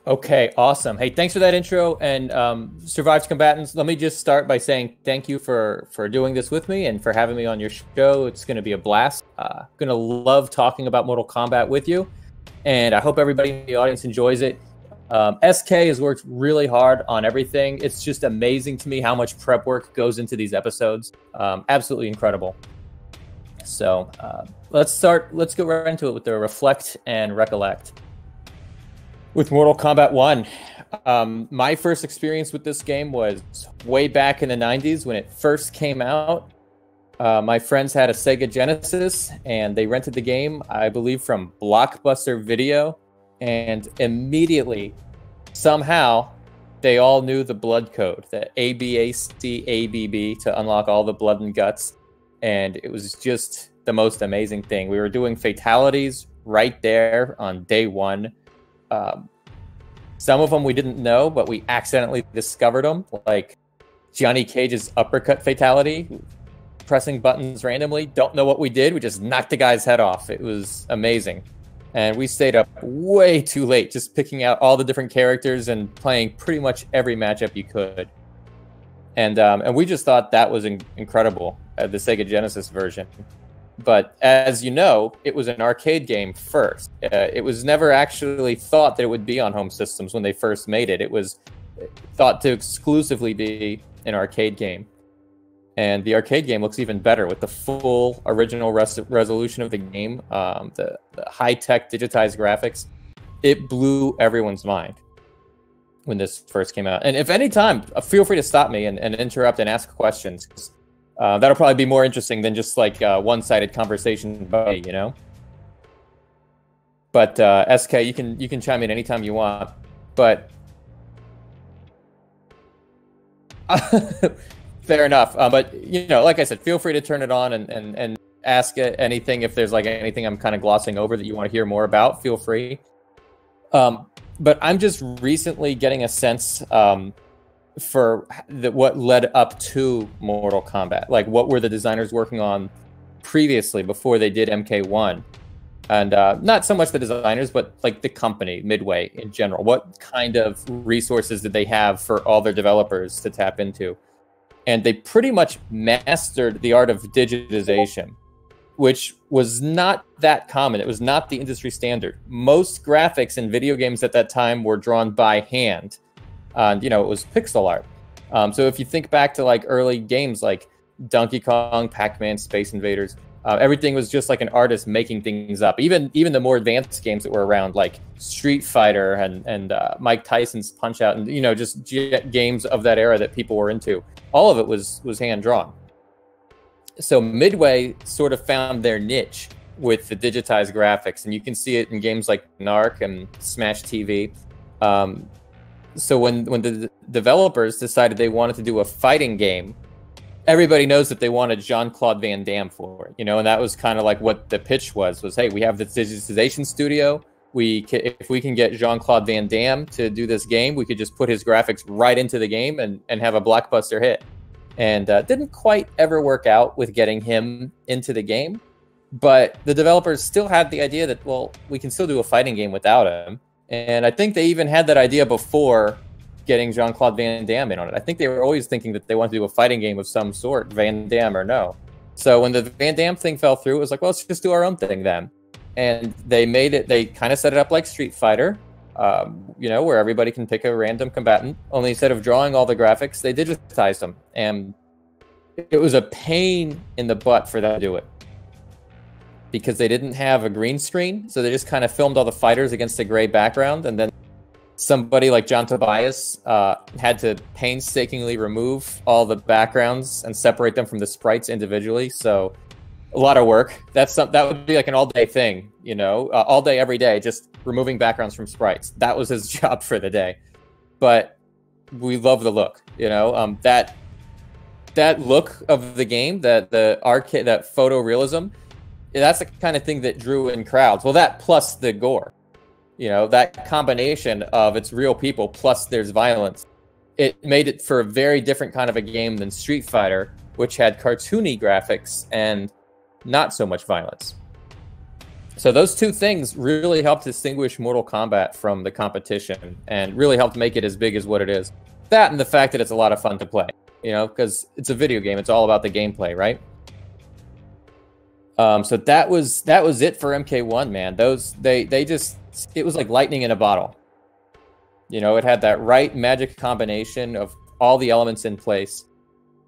Okay, awesome. Hey, thanks for that intro. And Survived Combatants, let me just start by saying thank you for doing this with me and for having me on your show. It's going to be a blast. Going to love talking about Mortal Kombat with you, and I hope everybody in the audience enjoys it. SK has worked really hard on everything. It's just amazing to me how much prep work goes into these episodes. Absolutely incredible. So let's go right into it with the reflect and recollect. With Mortal Kombat 1, my first experience with this game was way back in the 90s when it first came out. My friends had a Sega Genesis, and they rented the game, I believe, from Blockbuster Video. And immediately, somehow, they all knew the blood code, the ABAC to unlock all the blood and guts. And it was just the most amazing thing. We were doing fatalities right there on day one. Some of them we didn't know, but we accidentally discovered them, like Johnny Cage's uppercut fatality, pressing buttons randomly. Don't know what we did. We just knocked the guy's head off. It was amazing. And we stayed up way too late, just picking out all the different characters and playing pretty much every matchup you could. And we just thought that was incredible, the Sega Genesis version. But as you know, it was an arcade game first. It was never actually thought that it would be on home systems when they first made it. It was thought to exclusively be an arcade game. And the arcade game looks even better with the full original resolution of the game, the high-tech digitized graphics. It blew everyone's mind when this first came out. And if any time, feel free to stop me and interrupt and ask questions. That'll probably be more interesting than just like one-sided conversation, you know. But SK, you can chime in anytime you want. But fair enough. But you know, like I said, feel free to turn it on and ask anything if there's like anything I'm kind of glossing over that you want to hear more about. Feel free. But I'm just recently getting a sense. For what led up to Mortal Kombat, like what were the designers working on previously before they did MK1, and not so much the designers, but like the company Midway in general. What kind of resources did they have for all their developers to tap into? And they pretty much mastered the art of digitization, which was not that common. It was not the industry standard. Most graphics in video games at that time were drawn by hand. And, you know, it was pixel art. So if you think back to like early games like Donkey Kong, Pac-Man, Space Invaders, everything was just like an artist making things up. Even the more advanced games that were around, like Street Fighter and Mike Tyson's Punch-Out, and you know, just games of that era that people were into. All of it was hand drawn. So Midway sort of found their niche with the digitized graphics, and you can see it in games like Narc and Smash TV. So when the developers decided they wanted to do a fighting game, everybody knows that they wanted Jean-Claude Van Damme for it, you know, and that was kind of like what the pitch was, hey, we have this digitization studio. If we can get Jean-Claude Van Damme to do this game, we could just put his graphics right into the game and have a blockbuster hit. And didn't quite ever work out with getting him into the game. But the developers still had the idea that, well, we can still do a fighting game without him. And I think they even had that idea before getting Jean-Claude Van Damme in on it. I think they were always thinking that they wanted to do a fighting game of some sort, Van Damme or no. So when the Van Damme thing fell through, it was like, well, let's just do our own thing then. And they made it, they kind of set it up like Street Fighter, you know, where everybody can pick a random combatant. Only instead of drawing all the graphics, they digitized them. And it was a pain in the butt for them to do it, because they didn't have a green screen, so they just kind of filmed all the fighters against a gray background, and then somebody like John Tobias had to painstakingly remove all the backgrounds and separate them from the sprites individually. So a lot of work. That would be like an all-day thing, you know, all day, every day, just removing backgrounds from sprites. That was his job for the day. But we love the look, you know, that look of the game, that photorealism. That's the kind of thing that drew in crowds. Well, that plus the gore, you know, that combination of it's real people plus there's violence, it made it for a very different kind of a game than Street Fighter, which had cartoony graphics and not so much violence. So those two things really helped distinguish Mortal Kombat from the competition and really helped make it as big as what it is. That and the fact that it's a lot of fun to play, because it's a video game. It's all about the gameplay, right? So that was it for MK1, man. It was like lightning in a bottle. It had that right magic combination of all the elements in place.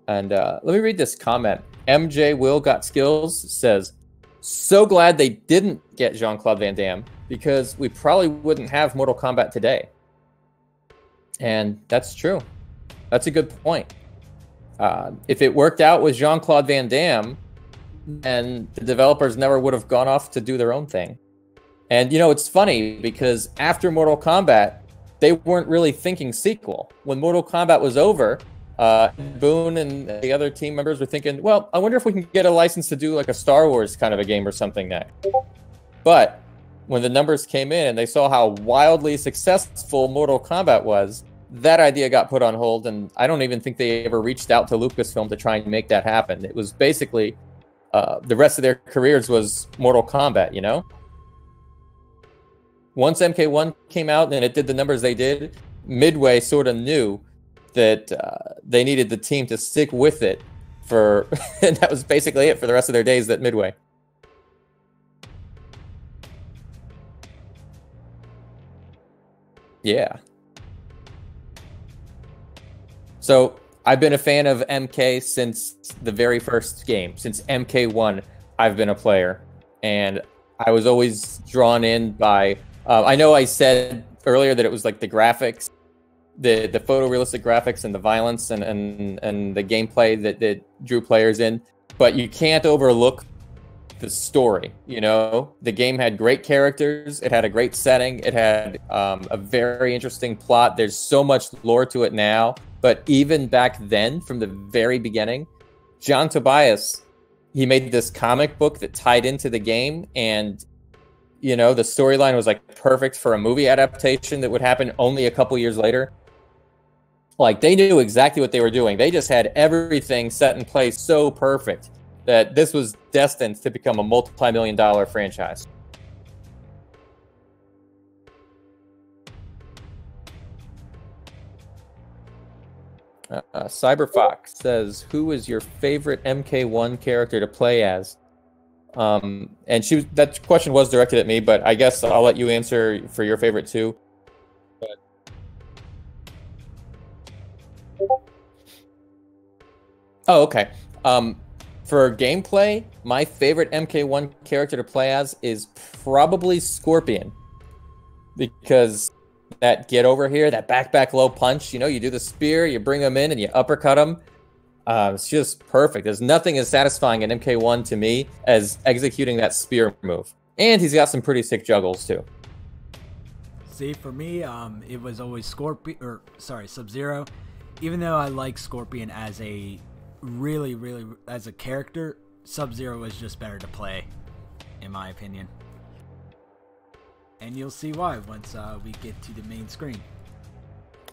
And let me read this comment. MJ Will Got Skills says, so glad they didn't get Jean-Claude Van Damme because we probably wouldn't have Mortal Kombat today. And that's true. That's a good point. If it worked out with Jean-Claude Van Damme, then the developers never would have gone off to do their own thing. And, it's funny because after Mortal Kombat, they weren't really thinking sequel. When Mortal Kombat was over, Boon and the other team members were thinking, well, I wonder if we can get a license to do like a Star Wars kind of a game or something next. But when the numbers came in and they saw how wildly successful Mortal Kombat was, that idea got put on hold, and I don't even think they ever reached out to Lucasfilm to try and make that happen. It was basically the rest of their careers was Mortal Kombat, Once MK1 came out and it did the numbers they did, Midway sort of knew that they needed the team to stick with it and that was basically it for the rest of their days at Midway. Yeah. So I've been a fan of MK since the very first game. Since MK1, I've been a player. And I was always drawn in by... I know I said earlier that it was like the graphics, the photorealistic graphics and the violence and the gameplay that drew players in. But you can't overlook the story, The game had great characters. It had a great setting. It had a very interesting plot. There's so much lore to it now. But even back then, from the very beginning, John Tobias, he made this comic book that tied into the game. And, the storyline was like perfect for a movie adaptation that would happen only a couple years later. Like, they knew exactly what they were doing. They just had everything set in place so perfect that this was destined to become a multi-million-dollar franchise. Cyberfox says, who is your favorite MK1 character to play as? And that question was directed at me, but I guess I'll let you answer for your favorite too. Oh, okay. For gameplay, my favorite MK1 character to play as is probably Scorpion. Because that get over here, that back low punch, you do the spear, you bring him in and you uppercut him. It's just perfect. There's nothing as satisfying in MK1 to me as executing that spear move. And he's got some pretty sick juggles too. See, for me, it was always Sub-Zero. Even though I like Scorpion as a really as a character, Sub-Zero is just better to play, in my opinion. And you'll see why once we get to the main screen.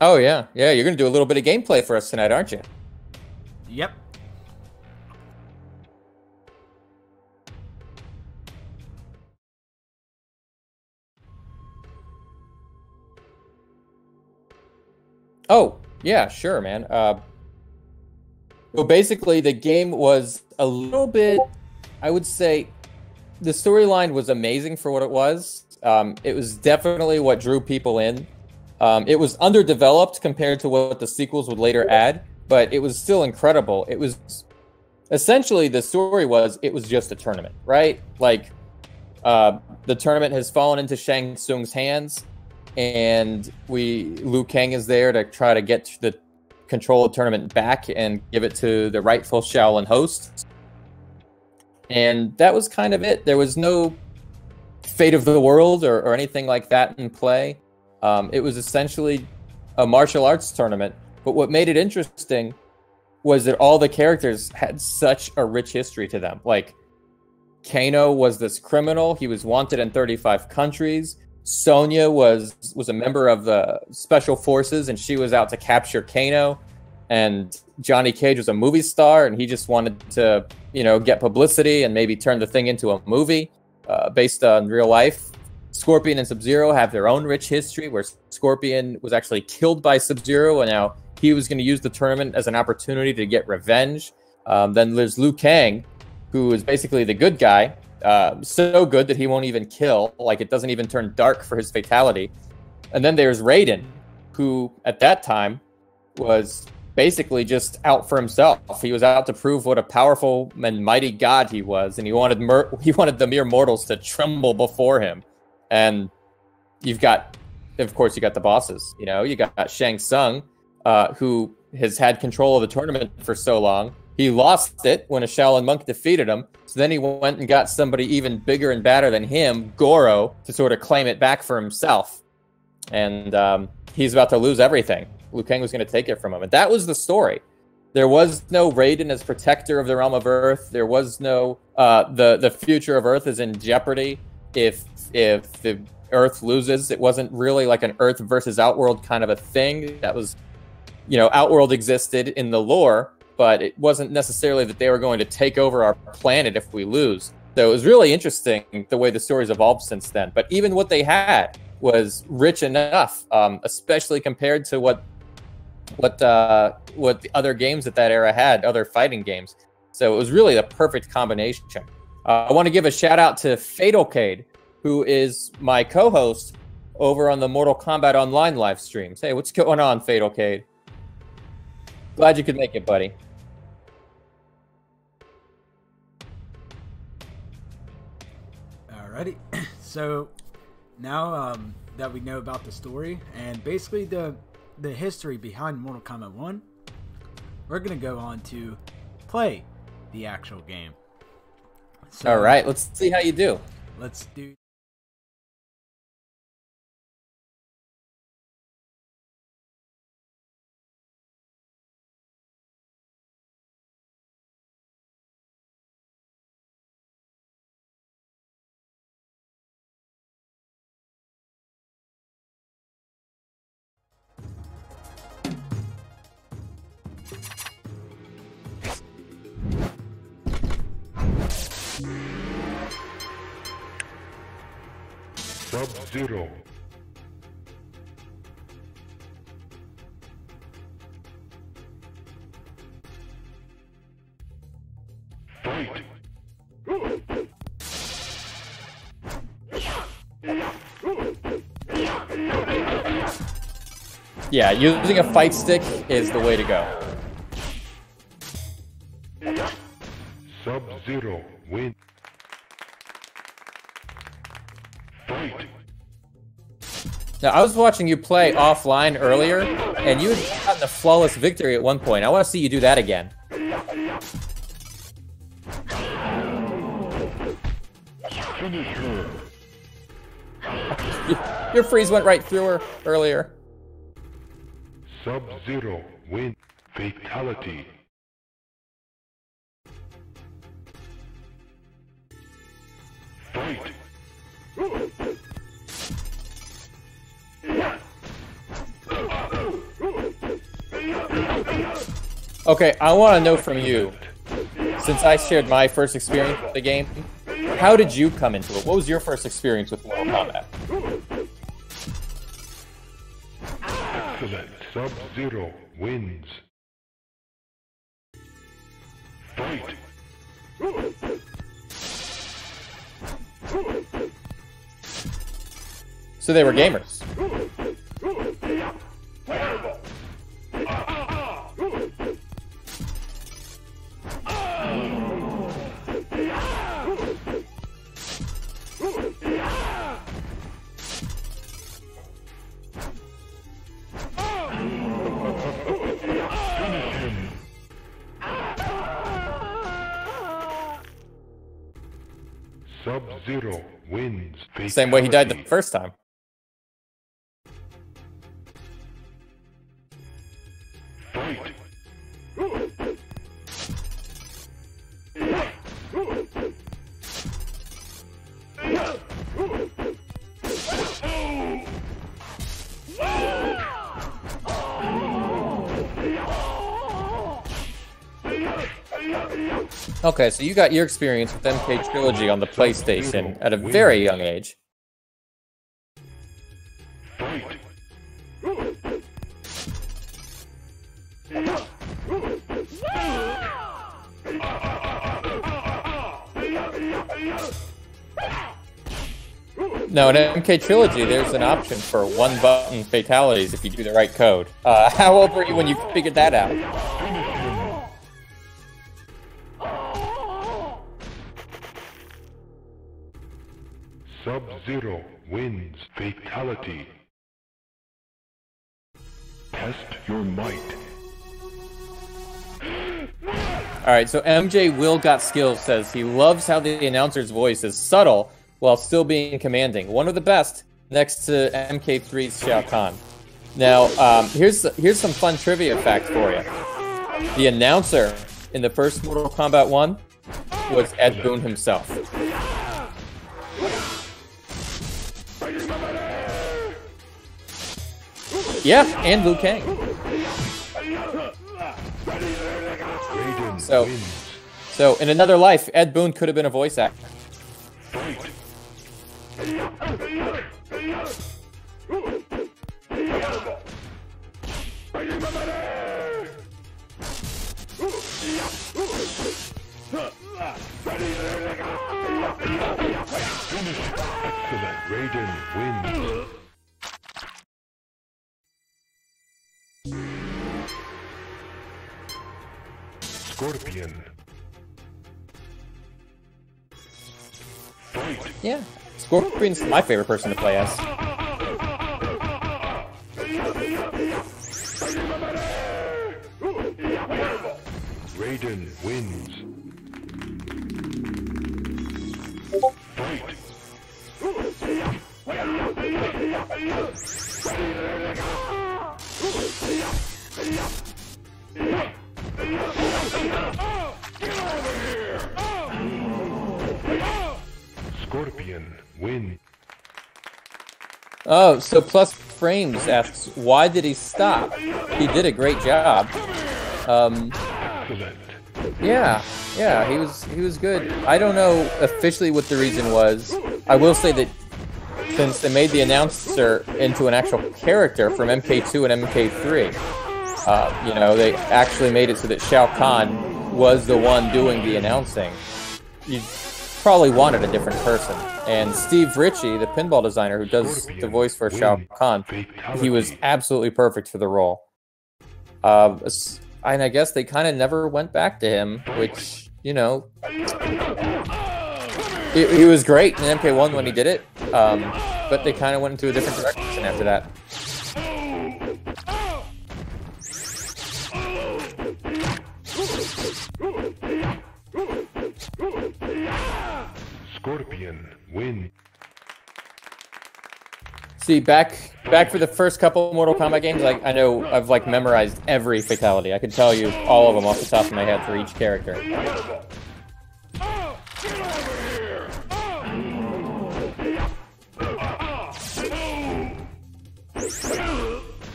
Oh yeah, you're gonna do a little bit of gameplay for us tonight, aren't you? Yep. Oh, yeah, sure, man. Well, basically, the game was a little bit, I would say, the storyline was amazing for what it was. It was definitely what drew people in. It was underdeveloped compared to what the sequels would later add, but it was still incredible. It was, essentially, the story was, it was just a tournament, right? Like, the tournament has fallen into Shang Tsung's hands, and Liu Kang is there to try to get the control of the tournament back and give it to the rightful Shaolin hosts. And that was kind of it. There was no fate of the world or anything like that in play. It was essentially a martial arts tournament. But what made it interesting was that all the characters had such a rich history to them. Like, Kano was this criminal. He was wanted in 35 countries. Sonya was a member of the special forces, and she was out to capture Kano. And Johnny Cage was a movie star, and he just wanted to, get publicity and maybe turn the thing into a movie. based on real life. Scorpion and Sub-Zero have their own rich history, where Scorpion was actually killed by Sub-Zero, and now he was going to use the tournament as an opportunity to get revenge. Then there's Liu Kang, who is basically the good guy, so good that he won't even kill, like it doesn't even turn dark for his fatality. And then there's Raiden, who at that time was basically just out for himself. He was out to prove what a powerful and mighty god he was, and he wanted the mere mortals to tremble before him. And you've got, of course, you got the bosses. You know, you got Shang Tsung, who has had control of the tournament for so long. He lost it when a Shaolin monk defeated him. So then he went and got somebody even bigger and badder than him, Goro, to sort of claim it back for himself. And he's about to lose everything. Liu Kang was going to take it from him. And that was the story. There was no Raiden as protector of the realm of Earth. There was no the future of Earth is in jeopardy if the Earth loses. It wasn't really like an Earth versus Outworld kind of a thing. That was, you know, Outworld existed in the lore, but it wasn't necessarily that they were going to take over our planet if we lose. So it was really interesting the way the story's evolved since then. But even what they had was rich enough, especially compared to what the other games at that era had, other fighting games. So it was really the perfect combination. I want to give a shout out to Fatalcade, who is my co-host over on the Mortal Kombat Online live streams. Hey, what's going on, Fatalcade? Glad you could make it, buddy. Alrighty, so now that we know about the story and basically the history behind Mortal Kombat 1, we're going to go on to play the actual game. So, all right, let's see how you do. Let's do. Sub-Zero. Fight. Yeah, using a fight stick is the way to go. Sub-Zero win. Fight. Now, I was watching you play offline earlier, and you had gotten a flawless victory at one point. I want to see you do that again. Finish her. Your freeze went right through her earlier. Sub-Zero win. Fatality. Fight. Okay, I want to know from you, since I shared my first experience with the game, how did you come into it? What was your first experience with Mortal Kombat? Excellent. Sub-Zero wins. Fight. So they were gamers. Sub-Zero wins. Same way he died the first time. Fight. Okay, so you got your experience with MK Trilogy on the PlayStation at a very young age. Fight. No, in MK Trilogy, there's an option for one-button fatalities if you do the right code. How old were you when you figured that out? Sub-Zero wins. Fatality. Test your might. Alright, so MJ Will Got Skills says he loves how the announcer's voice is subtle while still being commanding. One of the best, next to MK3's Shao Kahn. Now, here's some fun trivia facts for you. The announcer in the first Mortal Kombat 1 was Ed Boon himself. Yeah, and Liu Kang. So in another life, Ed Boon could have been a voice actor. Excellent. Raiden wins. Scorpion. Fight. Yeah, Scorpion's my favorite person to play as. Raiden wins. Fight. Scorpion win. Oh, so Plus Frames asks, why did he stop? He did a great job. Excellent. Yeah, he was good. I don't know officially what the reason was. I will say that since they made the announcer into an actual character from MK2 and MK3, you know, they actually made it so that Shao Kahn was the one doing the announcing. You probably wanted a different person. And Steve Ritchie, the pinball designer who does the voice for Shao Kahn, he was absolutely perfect for the role. And I guess they kind of never went back to him, which, you know, he was great in MK1 when he did it, but they kind of went into a different direction after that. Scorpion win. See, back for the first couple Mortal Kombat games, like I know I've like memorized every fatality. I could tell you all of them off the top of my head for each character.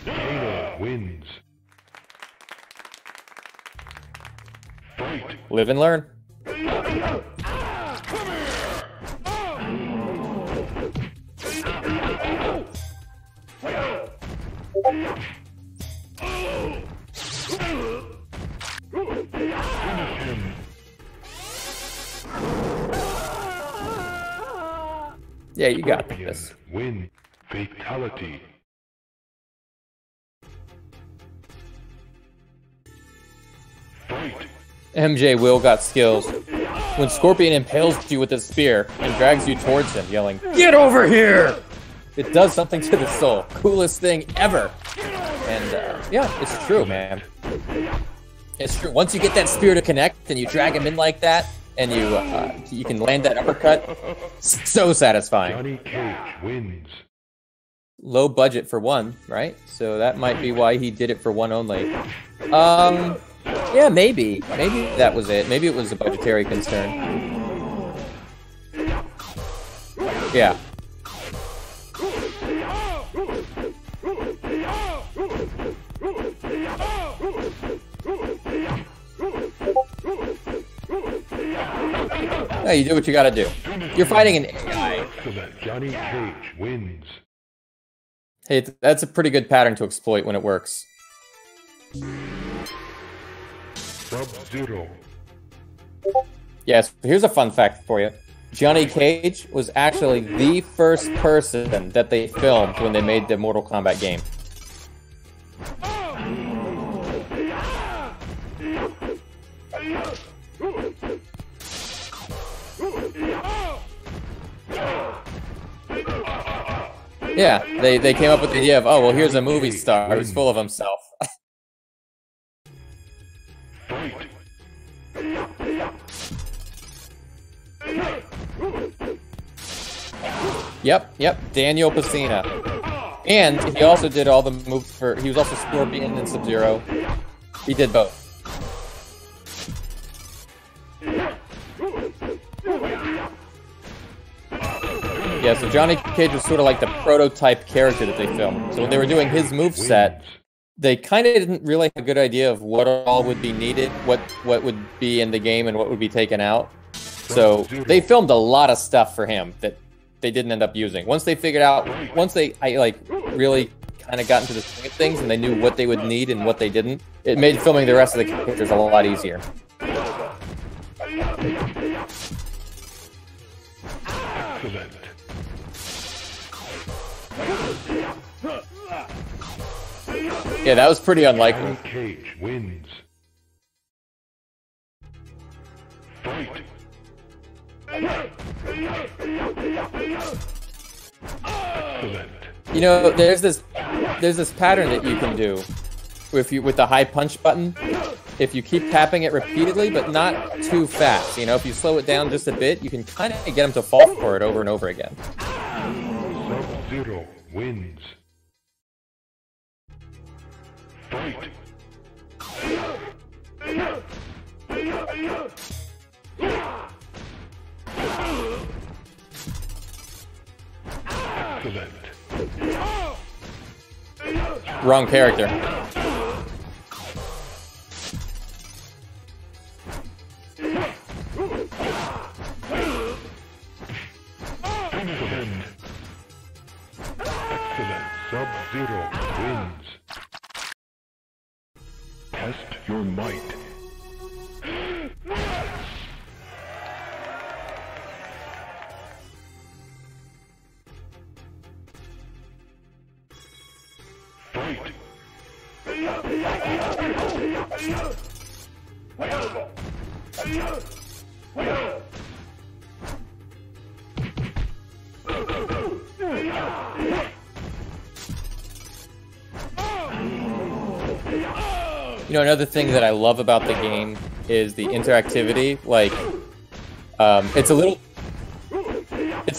Kano wins. Fight. Live and learn. Yeah, you got this. Win. Fatality. Fight. MJ Will Got Skills. When Scorpion impales you with his spear and drags you towards him, yelling, "Get over here!" It does something to the soul. Coolest thing ever. And yeah, it's true, man. It's true. Once you get that spear to connect and you drag him in like that, and you can land that uppercut, so satisfying. Johnny Cage wins. Low budget for one, right? So that might be why he did it for one only. Yeah, maybe. Maybe that was it. Maybe it was a budgetary concern. Yeah. No, you do what you gotta do. You're fighting an AI. Excellent. Johnny Cage wins. Hey, that's a pretty good pattern to exploit when it works. Sub-Zero. Yes, here's a fun fact for you. Johnny Cage was actually the first person that they filmed when they made the Mortal Kombat game. Yeah, they came up with the idea of, oh, well, here's a movie star who's full of himself. Yep, Daniel Pacina. And he also did all the moves for, he was also Scorpion and Sub-Zero. He did both. Yeah, so Johnny Cage was sort of like the prototype character that they filmed. So when they were doing his moveset, they kind of didn't really have a good idea of what all would be needed, what would be in the game and what would be taken out. So they filmed a lot of stuff for him that they didn't end up using. Once they figured out, once they really kind of got into the swing of things and they knew what they would need and what they didn't, it made filming the rest of the characters a lot easier. Excellent. Yeah, that was pretty unlikely. Johnny Cage wins. Fight. Excellent. You know, there's this pattern that you can do with the high punch button. If you keep tapping it repeatedly, but not too fast. You know, if you slow it down just a bit, you can kind of get him to fall for it over and over again. Sub-Zero wins. Fight. Excellent. Wrong character. Excellent. Excellent. Sub-Zero wins. Test your might. Fight. You know, another thing that I love about the game is the interactivity. Like, it's a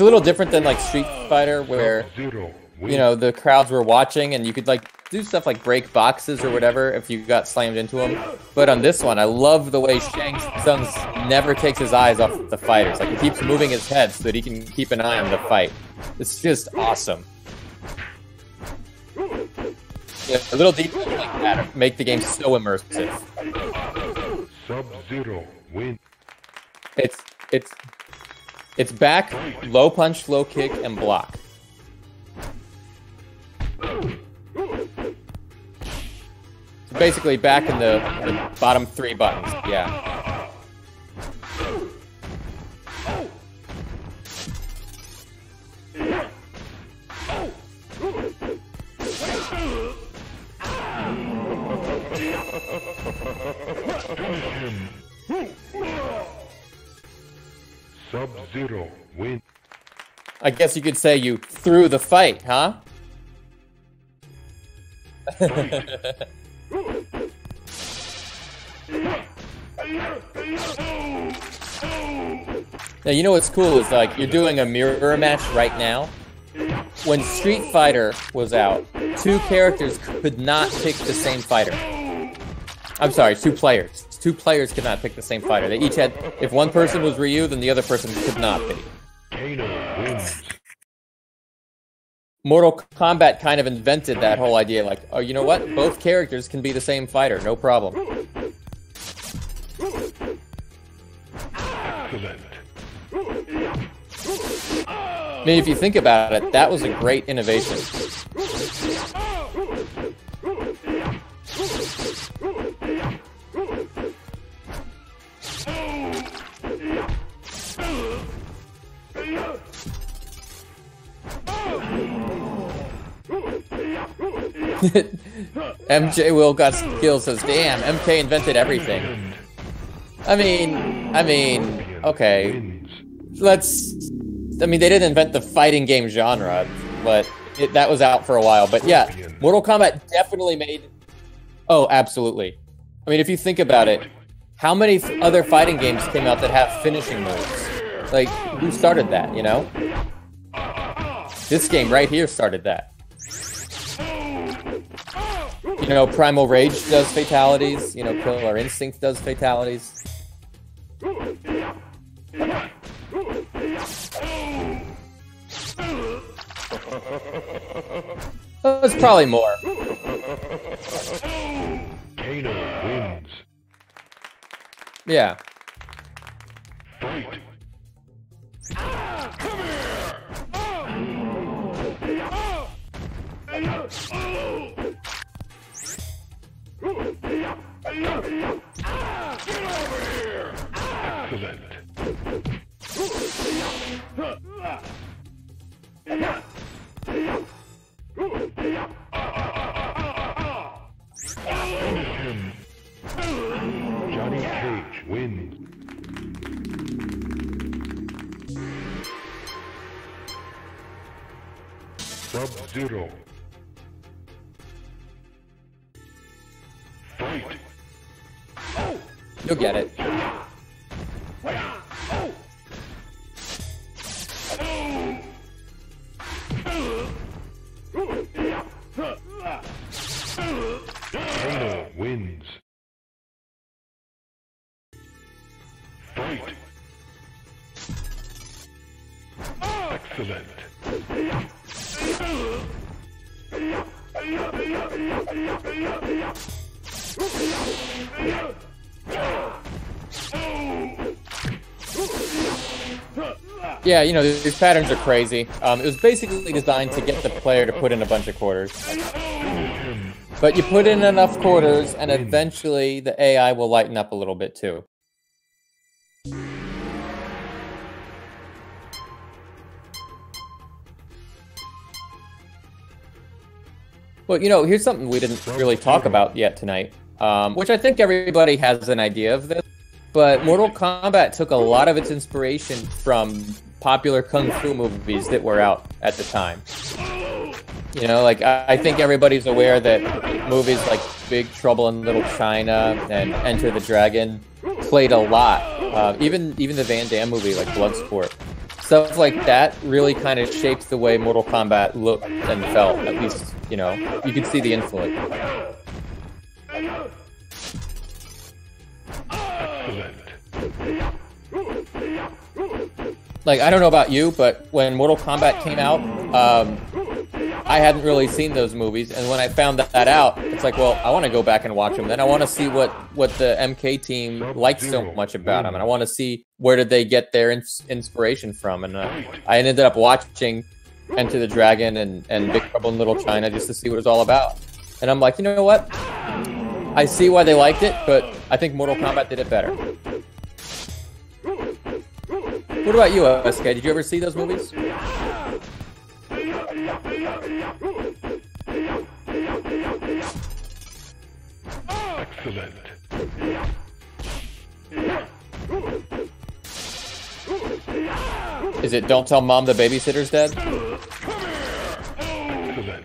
little different than like Street Fighter, where you know the crowds were watching and you could like do stuff like break boxes or whatever if you got slammed into them. But on this one, I love the way Shang Tsung never takes his eyes off the fighters. Like, he keeps moving his head so that he can keep an eye on the fight. It's just awesome. Yeah, a little details like that make the game so immersive. Sub-Zero win. It's back, low punch, low kick, and block. So basically back in the bottom three buttons, yeah. Sub-Zero win. I guess you could say you threw the fight, huh? Now, you know what's cool is, like, you're doing a mirror match right now. When Street Fighter was out, two characters could not pick the same fighter. I'm sorry, two players. Two players could not pick the same fighter. They each had, if one person was Ryu, then the other person could not be. Kano wins. Mortal Kombat kind of invented that whole idea, like, oh, you know what? Both characters can be the same fighter, no problem. Excellent. I mean, if you think about it, that was a great innovation. MJ Will got skills says, damn, MK invented everything. I mean, okay. I mean, they didn't invent the fighting game genre, but that was out for a while. But yeah, Mortal Kombat definitely made... Oh, absolutely. I mean, if you think about it, how many other fighting games came out that have finishing moves? Like, who started that, you know? This game right here started that. You know, Primal Rage does fatalities. You know, Killer Instinct does fatalities. There's probably more. Kano wins. Yeah. Fight. Come here! Get over here! Excellent. Finish him. Johnny Cage wins. Sub-Zero. Fight. You'll get it. Kano wins. Fight. Excellent. Yeah, you know, these patterns are crazy. It was basically designed to get the player to put in a bunch of quarters. But you put in enough quarters, and eventually the AI will lighten up a little bit too. Well, you know, here's something we didn't really talk about yet tonight, which I think everybody has an idea of this, but Mortal Kombat took a lot of its inspiration from popular kung fu movies that were out at the time. You know, like, I think everybody's aware that movies like Big Trouble in Little China and Enter the Dragon played a lot. Even the Van Damme movie, like Bloodsport. Stuff like that really kind of shapes the way Mortal Kombat looked and felt, at least, you know, you could see the influence. Like, I don't know about you, but when Mortal Kombat came out, I hadn't really seen those movies, and when I found that out, it's like, well, I want to go back and watch them. Then I want to see what the MK team liked so much about them, and I want to see where did they get their inspiration from. And I ended up watching Enter the Dragon and Big Trouble in Little China just to see what it was all about. And I'm like, you know what? I see why they liked it, but I think Mortal Kombat did it better. What about you, SK? Did you ever see those movies? Excellent. Is it Don't Tell Mom the Babysitter's Dead? Excellent.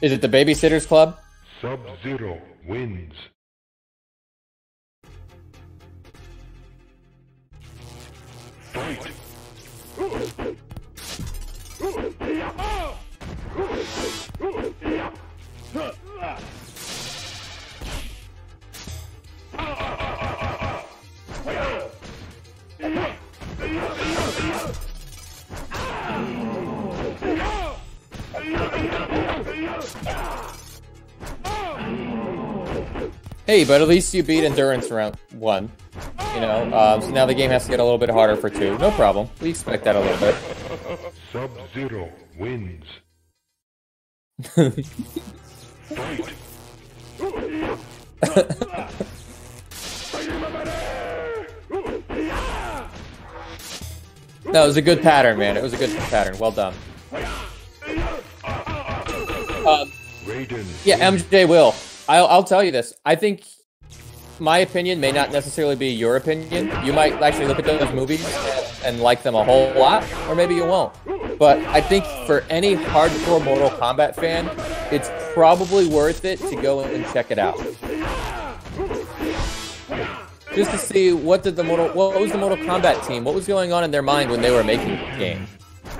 Is it The Babysitter's Club? Sub-Zero wins. Fight. Hey, but at least you beat Endurance round 1. you know. So now the game has to get a little bit harder for 2. No problem. We expect that a little bit. Sub-Zero wins. Fight. No, it was a good pattern, man. It was a good pattern. Well done. Raiden. Yeah, MJ will. I'll tell you this. I think my opinion may not necessarily be your opinion. You might actually look at those movies and like them a whole lot, or maybe you won't. But I think for any hardcore Mortal Kombat fan, it's probably worth it to go and check it out. Just to see what was the Mortal Kombat team, what was going on in their mind when they were making the game.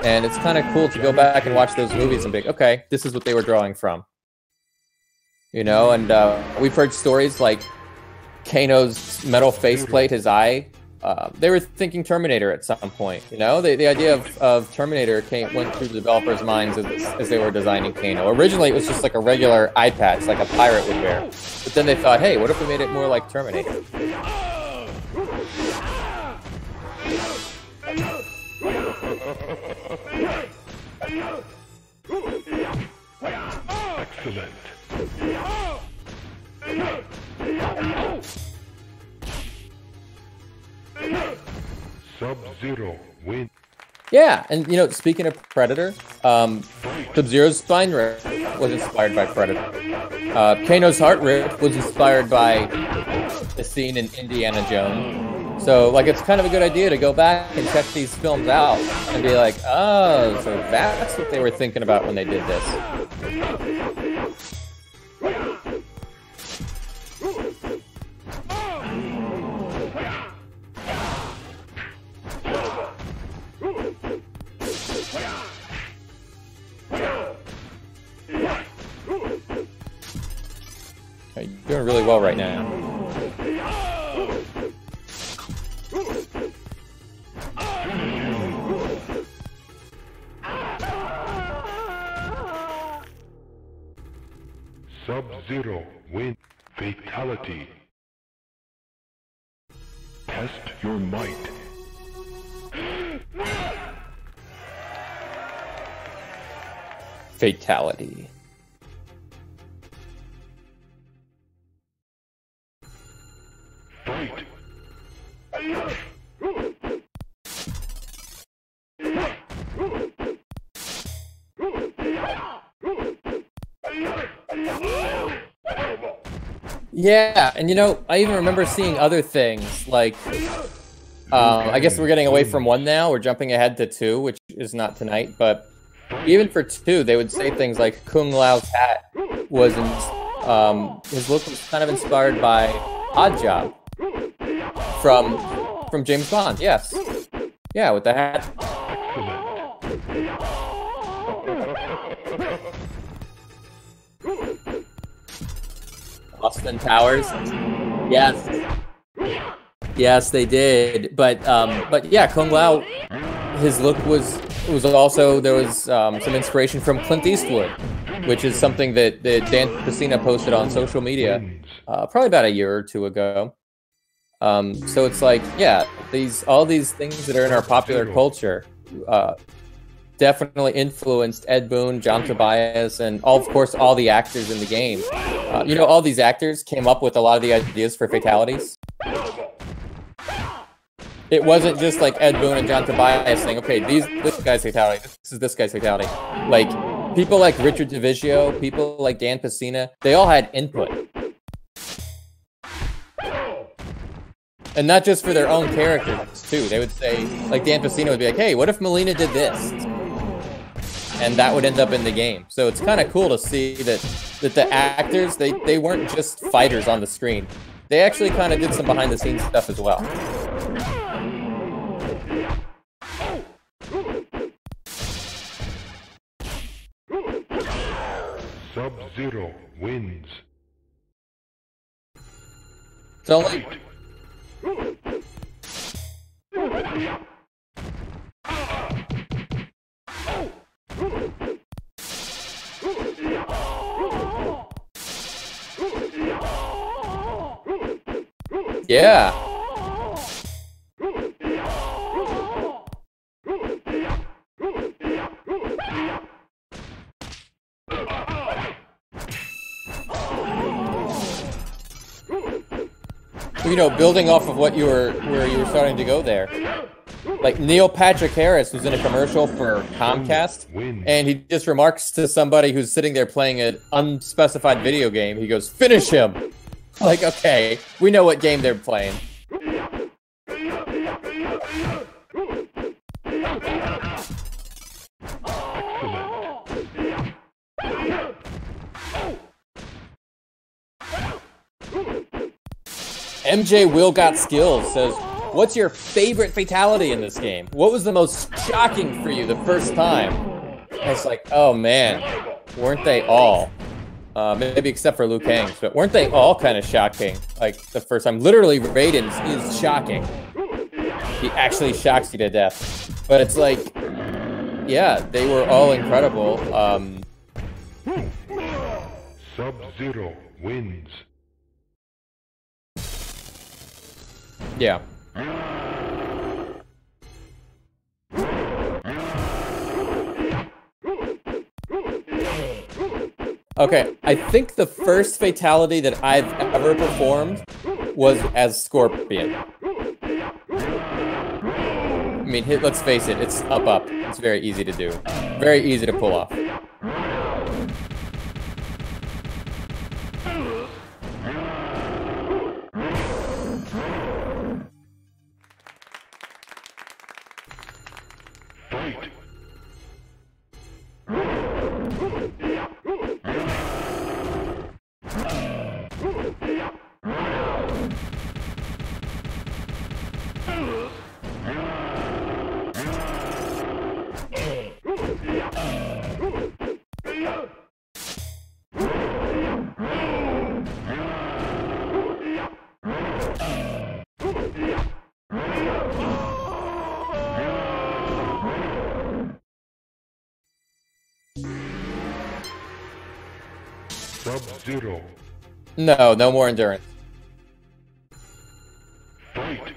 And it's kind of cool to go back and watch those movies and be like, okay, this is what they were drawing from. You know, and we've heard stories like Kano's metal faceplate, his eye. They were thinking Terminator at some point, you know? The idea of Terminator went through the developers' minds as they were designing Kano. Originally, it was just like a regular eye patch, like a pirate would wear. But then they thought, hey, what if we made it more like Terminator? Excellent. Sub-Zero win. Yeah, and you know, speaking of Predator, Sub-Zero's spine rip was inspired by Predator. Kano's heart rip was inspired by the scene in Indiana Jones. So, like, it's kind of a good idea to go back and check these films out and be like, oh, so that's what they were thinking about when they did this. You're doing really well right now. Sub-Zero win. Fatality. Test your might. Fatality. Fight. Yeah, and you know, I even remember seeing other things, like, I guess we're getting away from 1 now, we're jumping ahead to 2, which is not tonight, but even for 2, they would say things like Kung Lao's hat was, his look was kind of inspired by Oddjob from James Bond, yes. Yeah, with the hat. Austin Towers, yes, yes, they did. But yeah, Kung Lao, his look was also, there was some inspiration from Clint Eastwood, which is something that Dan Pesina posted on social media probably about a year or 2 ago. So it's like, yeah, all these things that are in our popular culture definitely influenced Ed Boon, John Tobias, and of course all the actors in the game. You know, all these actors came up with a lot of the ideas for fatalities. It wasn't just like Ed Boon and John Tobias saying, okay, this guy's fatality, this is this guy's fatality. Like, people like Richard DeVizio, people like Dan Pesina, they all had input. And not just for their own characters, too. They would say, like Dan Pesina would be like, hey, what if Melina did this? And that would end up in the game. So it's kind of cool to see that the actors, they weren't just fighters on the screen. They actually kind of did some behind-the-scenes stuff as well. Sub-Zero wins. It's only... Yeah. You know, building off of what where you were starting to go there. Like Neil Patrick Harris was in a commercial for Comcast, and he just remarks to somebody who's sitting there playing an unspecified video game. He goes, "Finish him!" Like, okay, we know what game they're playing. MJ Will Got Skills says, what's your favorite fatality in this game? What was the most shocking for you the first time? And it's like, oh man, weren't they all? Maybe except for Liu Kang's, but weren't they all kind of shocking? Like the first time, literally Raiden's is shocking. He actually shocks you to death. But it's like, yeah, they were all incredible. Sub-Zero wins. Yeah. Okay, I think the first fatality that I've ever performed was as Scorpion. I mean, let's face it, it's up. It's very easy to do. Very easy to pull off. Sub-Zero. No more endurance. Fight.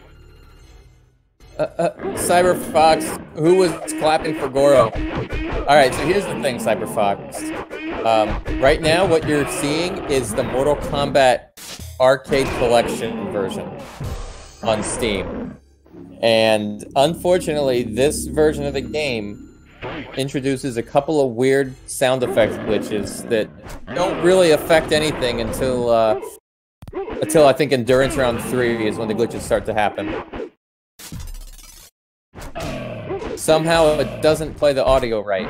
Cyberfox, who was clapping for Goro? Alright, so here's the thing, Cyberfox. Right now, what you're seeing is the Mortal Kombat Arcade Collection version on Steam. And unfortunately, this version of the game introduces a couple of weird sound effect glitches that don't really affect anything until I think Endurance Round 3 is when the glitches start to happen. Somehow it doesn't play the audio right.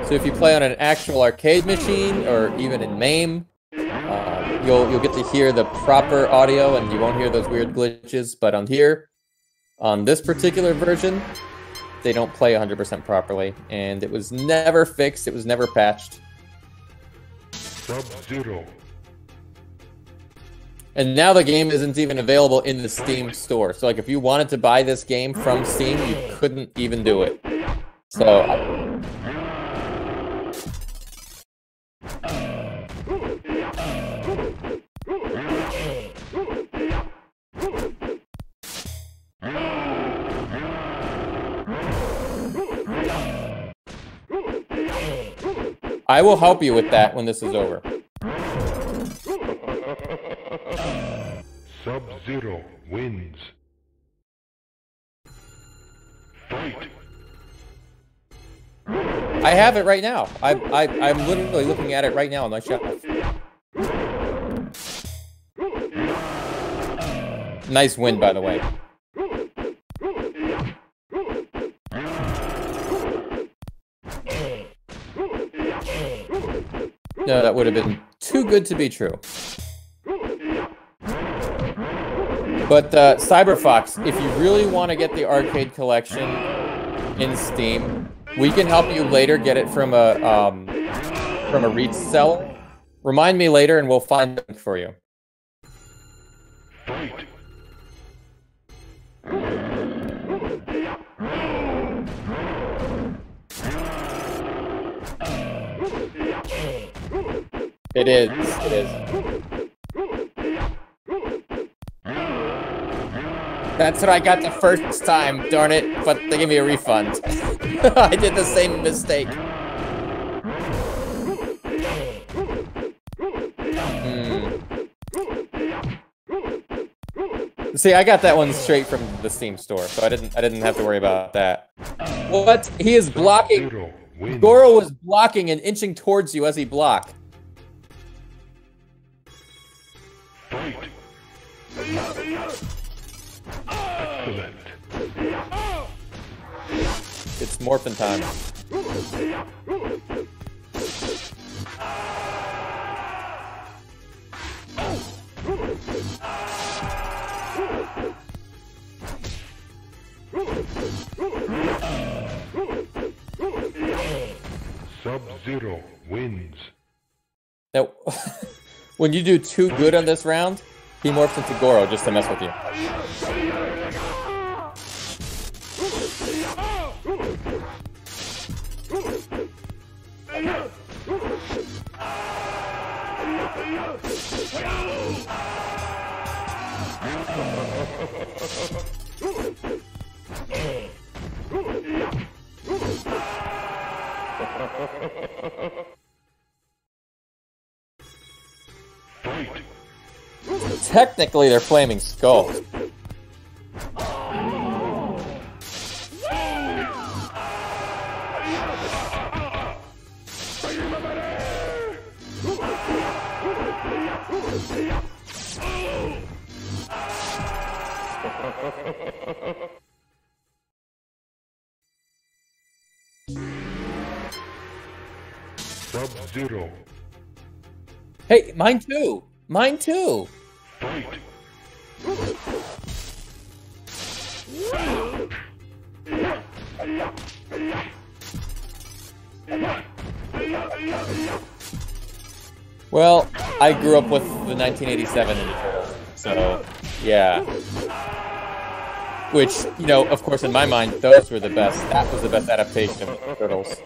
So if you play on an actual arcade machine, or even in MAME, you'll get to hear the proper audio and you won't hear those weird glitches, but on here, on this particular version, they don't play 100% properly, and it was never fixed, it was never patched. Sub-Zero. And now the game isn't even available in the Steam store. So like if you wanted to buy this game from Steam, you couldn't even do it. So I will help you with that when this is over. Sub-Zero wins. Fight. I have it right now. I'm literally looking at it right now on my shelf. Nice win, by the way. No, that would have been too good to be true. But Cyberfox, if you really want to get the arcade collection in Steam, we can help you later get it from a reseller. Remind me later, and we'll find it for you. Fight. It is. It is. That's what I got the first time, darn it, but they gave me a refund. I did the same mistake. See, I got that one straight from the Steam store, so I didn't have to worry about that. What? He is blocking. Sub-Zero wins. Goro was blocking and inching towards you as he blocked. Fight. Excellent. It's morphin' time. Sub-Zero wins. Now, when you do too good on this round, he morphs into Goro just to mess with you. Fight. Technically, they're flaming skulls. Sub-Zero. Hey, mine too! Mine too! Fight. Well, I grew up with the 1987 Ninja Turtles, so yeah. Which, you know, of course, in my mind, those were the best. That was the best adaptation of Turtles.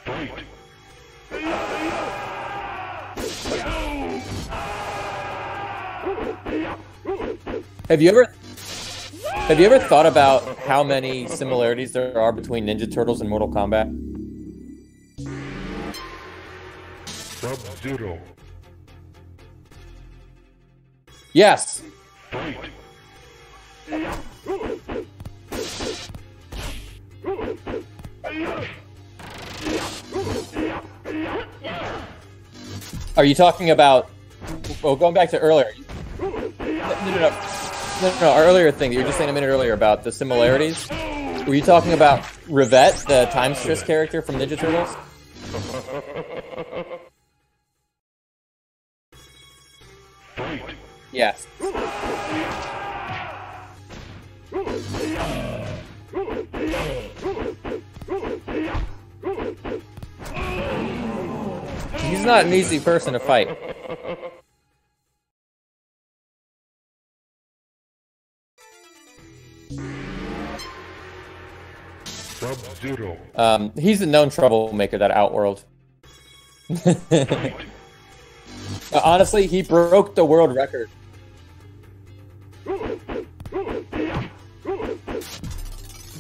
Fight. Have you ever thought about how many similarities there are between Ninja Turtles and Mortal Kombat? Sub-Zero. Yes. Fight. Are you talking about? Well, going back to earlier. No. Our earlier thing that you were just saying a minute earlier about the similarities. Were you talking about Rivette, the Time Stress character from Ninja Turtles? Fight. Yes. He's not an easy person to fight. Sub-Zero. He's a known troublemaker, that Outworld. Honestly, he broke the world record.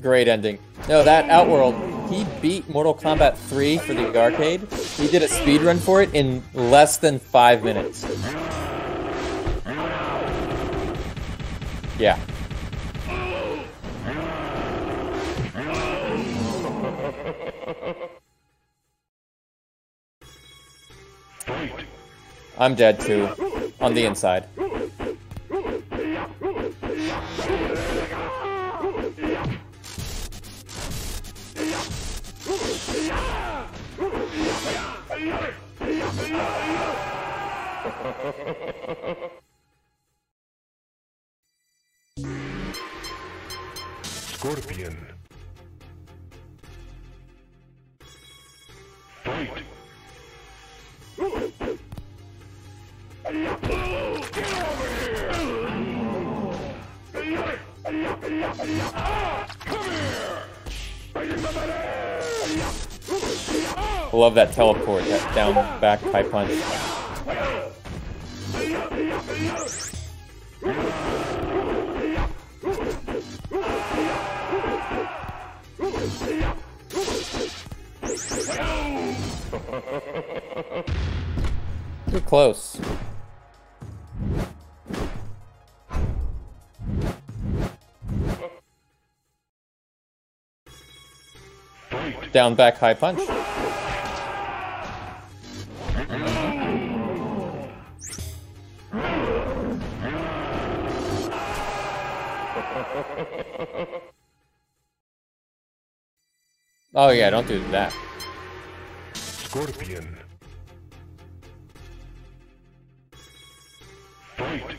Great ending. No, that Outworld, he beat Mortal Kombat 3 for the arcade. He did a speedrun for it in less than 5 minutes. Yeah. Fight. I'm dead too. On the inside. Scorpion. Fight. I love that teleport, that down back high punch. You're close. down back high punch. Oh yeah, don't do that. Scorpion. Fight.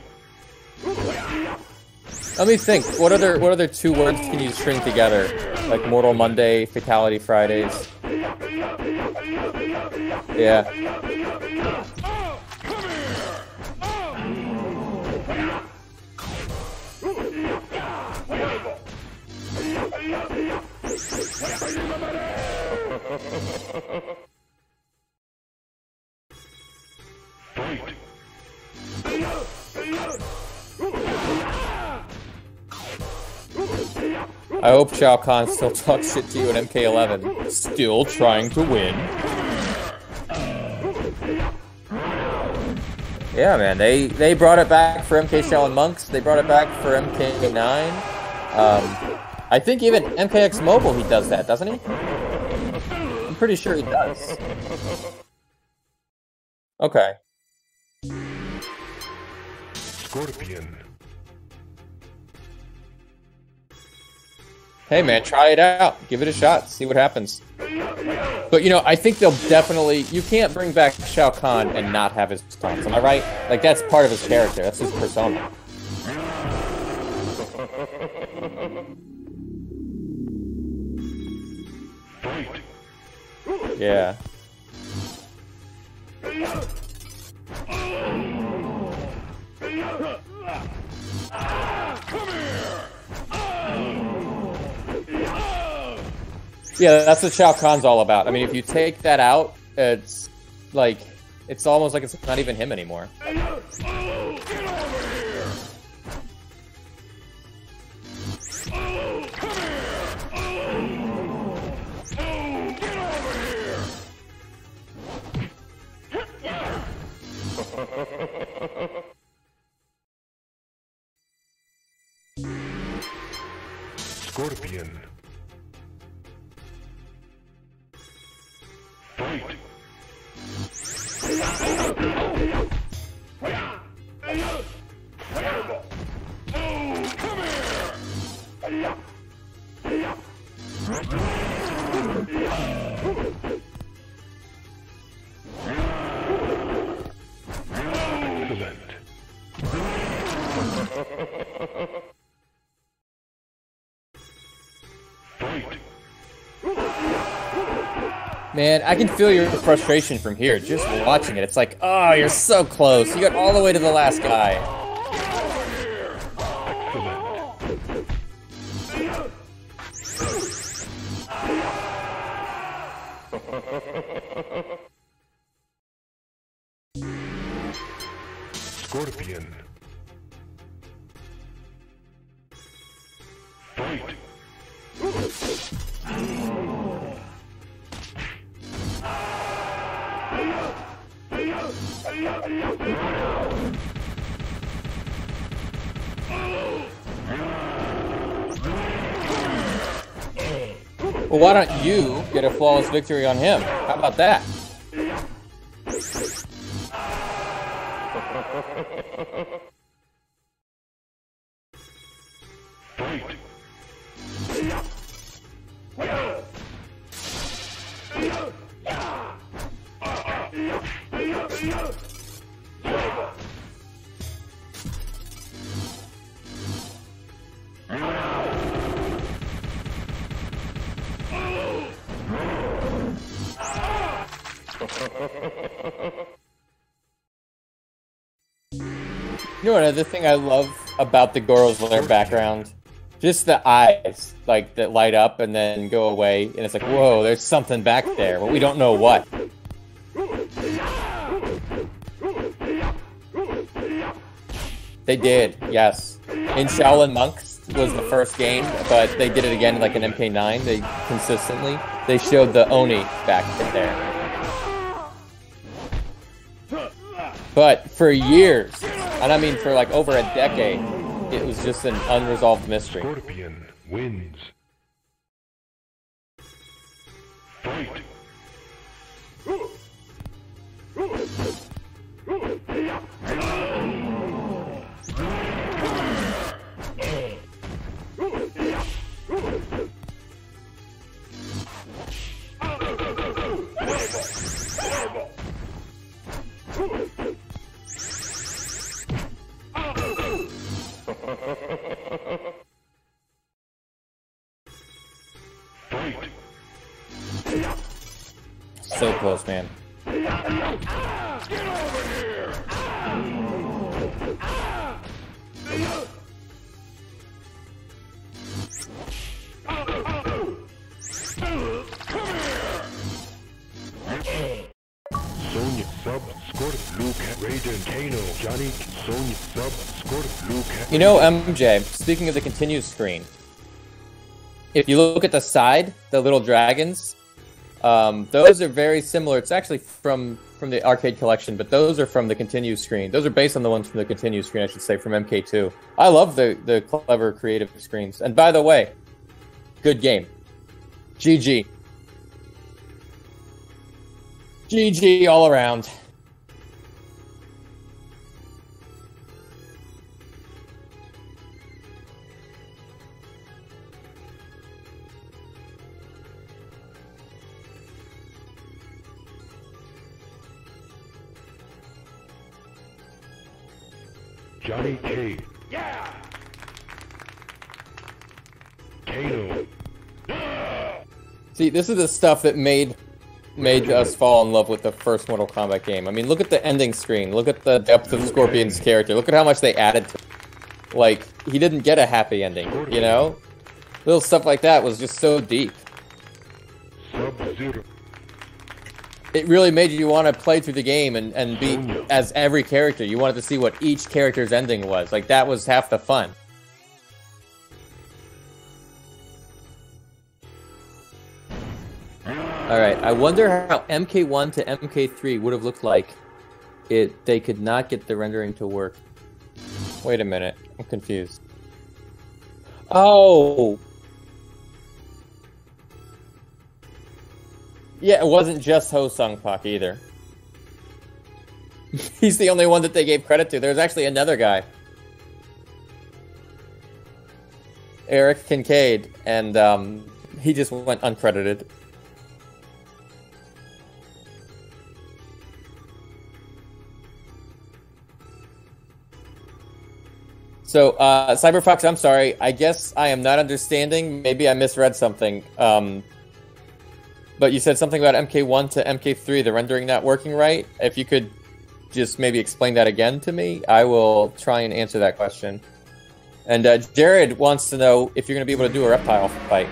Let me think. What other two words can you string together? Like Mortal Monday, Fatality Fridays. Yeah. Fight. I hope Shao Kahn still talks shit to you in MK11. Still trying to win. Yeah, man, they brought it back for MK Shaolin Monks. They brought it back for MK9. I think even MKX Mobile he does that, doesn't he? I'm pretty sure he does. Okay. Scorpion. Hey man, try it out. Give it a shot. See what happens. But you know, I think they'll definitely... You can't bring back Shao Kahn and not have his taunts. Am I right? Like, that's part of his character. That's his persona. Fight. Yeah. Yeah, that's what Shao Kahn's all about. I mean, if you take that out, it's like... It's almost like it's not even him anymore. Scorpion. Fight. Excellent. Fight. Man, I can feel your frustration from here, just watching it. It's like, oh, you're so close. You got all the way to the last guy. Scorpion. Fight. Well, why don't you get a flawless victory on him? How about that? Fight. You know another thing I love about the Goro's Lair background? Just the eyes, like, that light up and then go away, and it's like, whoa, there's something back there, but we don't know what. They did, yes. In Shaolin Monks was the first game, but they did it again like in MK9. They showed the Oni back there. But for years, and I mean for like over a decade, it was just an unresolved mystery. Scorpion wins. Fight! Fight! So close, man. Get over here! Come here! Sonya sub scored Luke Raiden Kano Johnny Sonya sub scored Luke. You know, MJ, speaking of the continue screen, if you look at the side, the little dragons, those are very similar. It's actually from the arcade collection, but those are from the continue screen. Those are based on the ones from the continue screen, I should say, from MK2. I love the clever, creative screens. And by the way, good game. GG. GG all around. Johnny K. Yeah! Kano. See, this is the stuff that made us fall in love with the first Mortal Kombat game. I mean, look at the ending screen. Look at the depth of Scorpion's character. Look at how much they added to it. Like, he didn't get a happy ending, you know? Little stuff like that was just so deep. Sub-Zero. It really made you want to play through the game and be as every character. You wanted to see what each character's ending was. Like, that was half the fun. Alright, I wonder how MK1 to MK3 would have looked like if they could not get the rendering to work. Wait a minute, I'm confused. Oh! Yeah, it wasn't just Ho Sung Pak either. He's the only one that they gave credit to. There's actually another guy. Eric Kincaid, and he just went uncredited. So, Cyberfox, I'm sorry. I guess I am not understanding. Maybe I misread something. But you said something about MK1 to MK3, the rendering not working right. If you could just maybe explain that again to me, I will try and answer that question. And Jared wants to know if you're going to be able to do a reptile fight.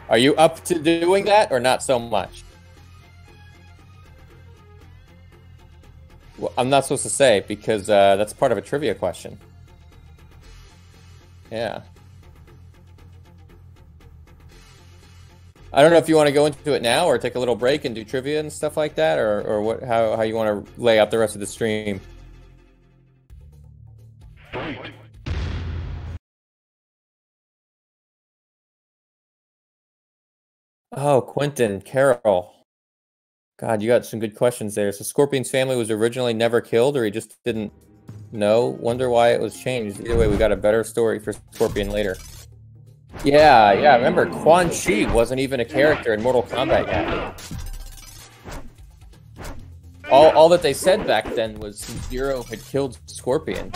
Are you up to doing that or not so much? Well, I'm not supposed to say because that's part of a trivia question. Yeah. I don't know if you want to go into it now or take a little break and do trivia and stuff like that, or what? How you want to lay out the rest of the stream. Fight! Oh, Quentin, Carol. God, you got some good questions there. So Scorpion's family was originally never killed, or he just didn't know? Wonder why it was changed. Either way, we got a better story for Scorpion later. Yeah, remember, Quan Chi wasn't even a character in Mortal Kombat yet. All that they said back then was Sub-Zero had killed Scorpion.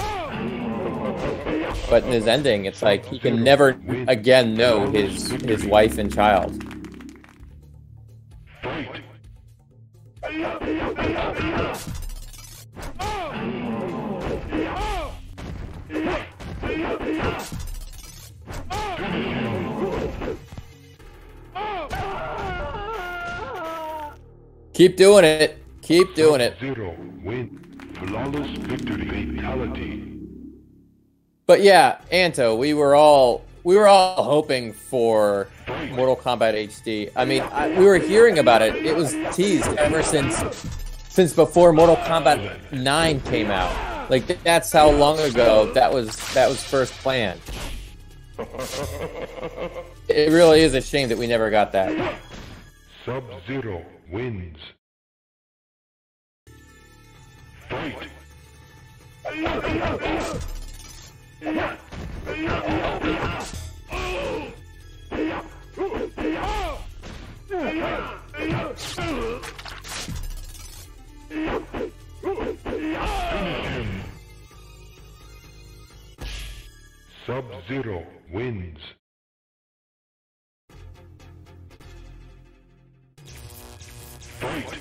But in his ending, it's like he can never again know his wife and child. Fight! Keep doing it. Keep doing it. Zero win. Flawless victory. Fatality. But yeah, Anto, we were all hoping for Mortal Kombat HD. I mean, we were hearing about it. It was teased ever since before Mortal Kombat 9 came out. Like, that's how long ago that was first planned. It really is a shame that we never got that. Sub-Zero wins. Fight! Sub-Zero wins. Fight!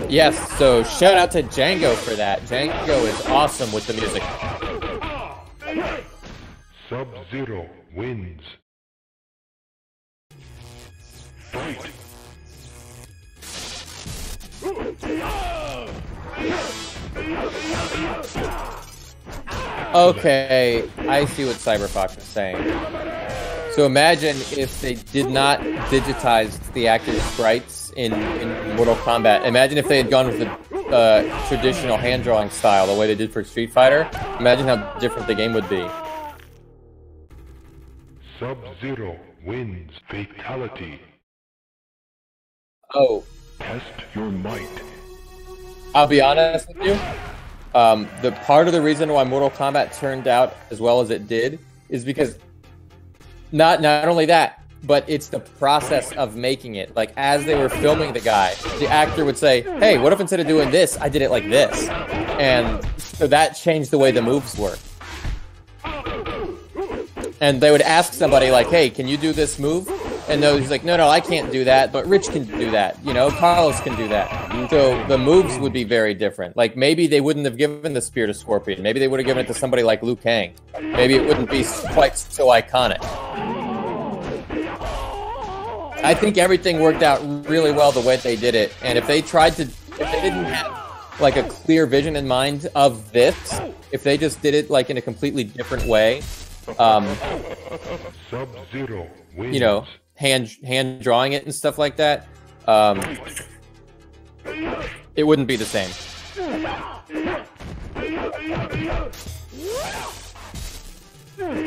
Yes, so shout out to Jango for that. Jango is awesome with the music. Sub-Zero wins. Fight! Okay, I see what Cyberfox is saying. So imagine if they did not digitize the actors' sprites in Mortal Kombat. Imagine if they had gone with the traditional hand-drawing style, the way they did for Street Fighter. Imagine how different the game would be. Sub-Zero wins. Fatality. Oh. Test your might. I'll be honest with you. The part of the reason why Mortal Kombat turned out as well as it did is because not only that, but it's the process of making it. Like, as they were filming the guy, the actor would say, hey, what if instead of doing this, I did it like this? And so that changed the way the moves work. And they would ask somebody like, hey, can you do this move? And he's like, no, I can't do that, but Rich can do that. You know, Carlos can do that. So the moves would be very different. Like, maybe they wouldn't have given the spear to Scorpion. Maybe they would have given it to somebody like Liu Kang. Maybe it wouldn't be quite so iconic. I think everything worked out really well the way they did it. And if they didn't have like a clear vision in mind of this, if they just did it like in a completely different way, Sub-Zero wins. you know, hand drawing it and stuff like that, it wouldn't be the same.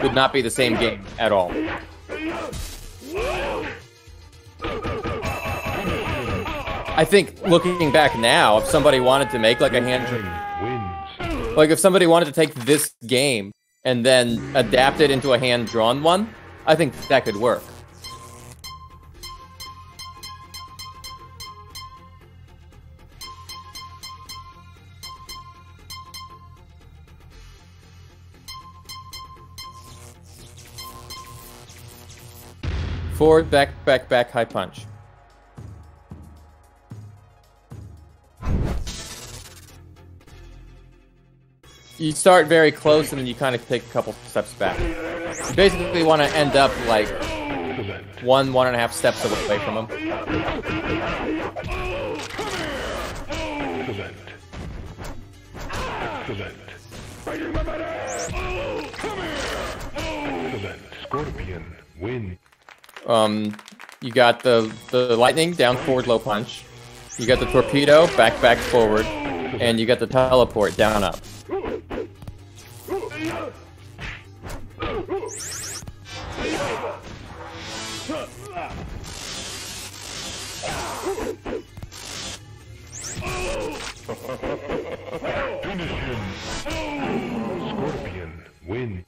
Would not be the same game at all. I think looking back now, if somebody wanted to make like a hand, like if somebody wanted to take this game and then adapt it into a hand-drawn one, I think that could work. Forward, back, high punch. You start very close and then you kind of take a couple steps back. You basically want to end up like 1.5 steps away from him. Scorpion win. You got the lightning, down, forward, low punch. You got the torpedo, back, forward. And you got the teleport, down, up. Finish him. Scorpion win.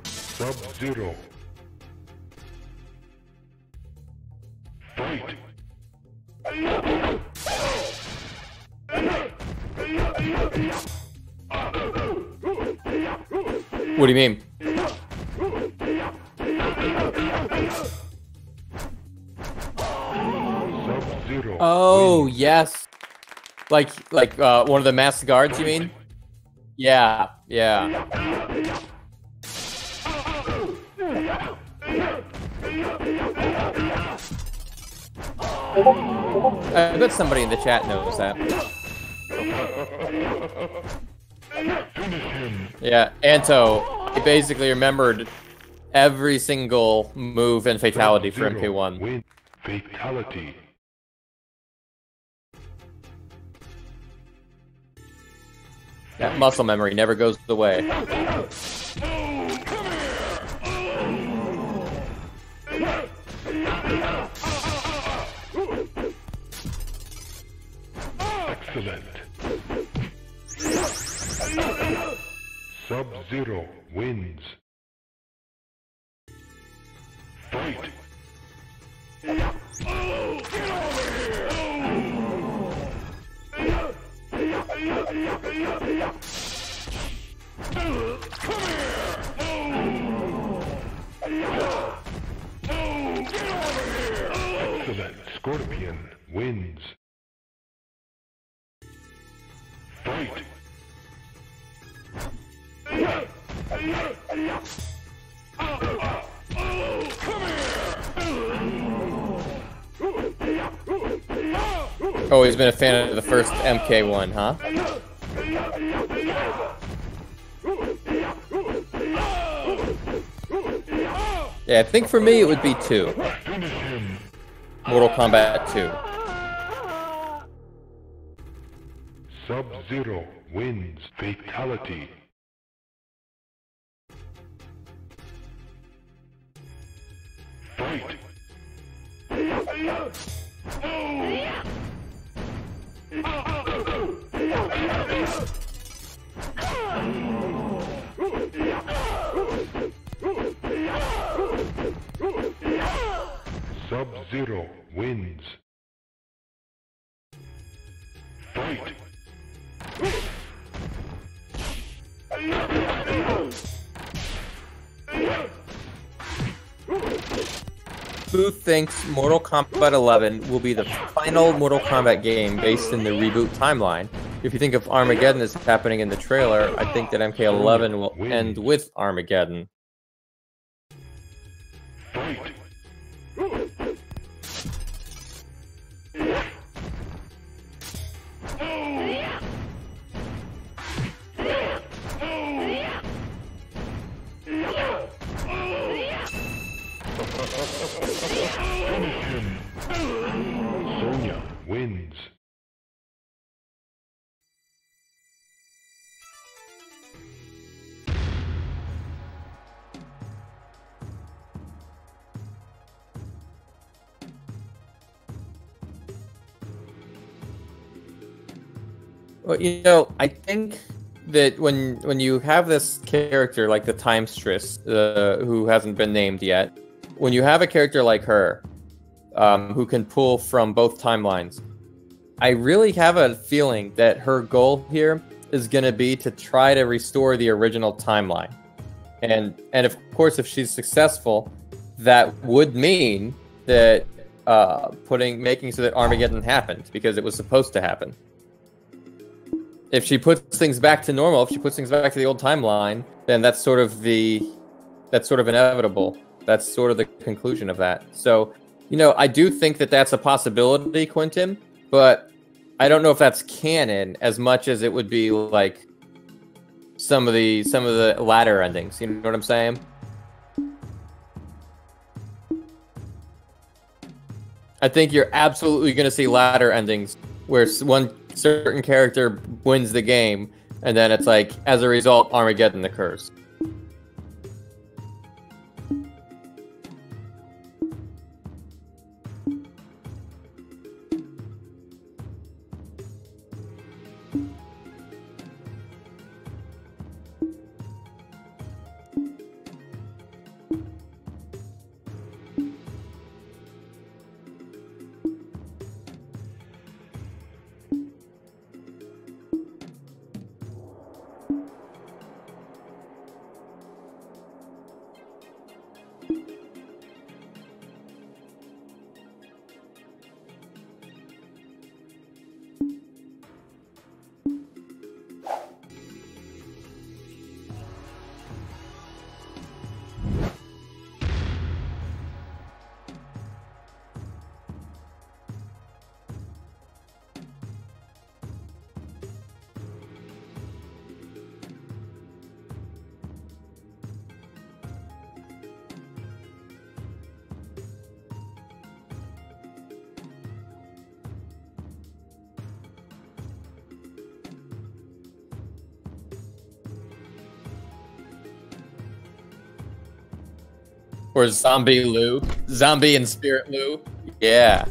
Sub-Zero. Fight. What do you mean? Sub-Zero. Oh, yes. Like one of the masked guards, you mean? Yeah. I bet somebody in the chat knows that. Finish him. Yeah, Anto, I basically remembered every single move and fatality for Sub-Zero MK1. win. Fatality. That muscle memory never goes away. Excellent. Sub-Zero wins. Fight. Excellent. Scorpion wins. Fight. Oh, he's been a fan of the first MK1, huh? Yeah, I think for me it would be 2. Mortal Kombat 2. Sub-Zero wins. Fatality. Fight. Sub-Zero wins. Fight. Who thinks Mortal Kombat 11 will be the final Mortal Kombat game based in the reboot timeline? If you think of Armageddon as happening in the trailer, I think that MK11 will end with Armageddon. Fight. Sonya wins. Well, you know, I think that when you have this character like the Timestress, who hasn't been named yet, when you have a character like her, who can pull from both timelines, I really have a feeling that her goal here is going to be to try to restore the original timeline. And of course, if she's successful, that would mean that making so that Armageddon happened because it was supposed to happen. If she puts things back to normal, if she puts things back to the old timeline, then that's sort of inevitable. That's sort of the conclusion of that. So, you know, I do think that that's a possibility, Quentin, but I don't know if that's canon as much as it would be like some of the latter endings. You know what I'm saying? I think you're absolutely going to see latter endings where one certain character wins the game, and then it's like, as a result, Armageddon occurs. Or Zombie Lou. Zombie and Spirit Lou. Yeah.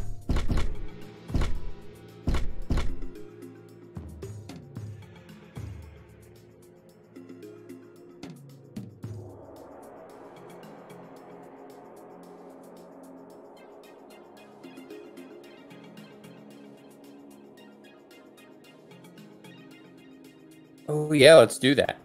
Oh yeah, let's do that.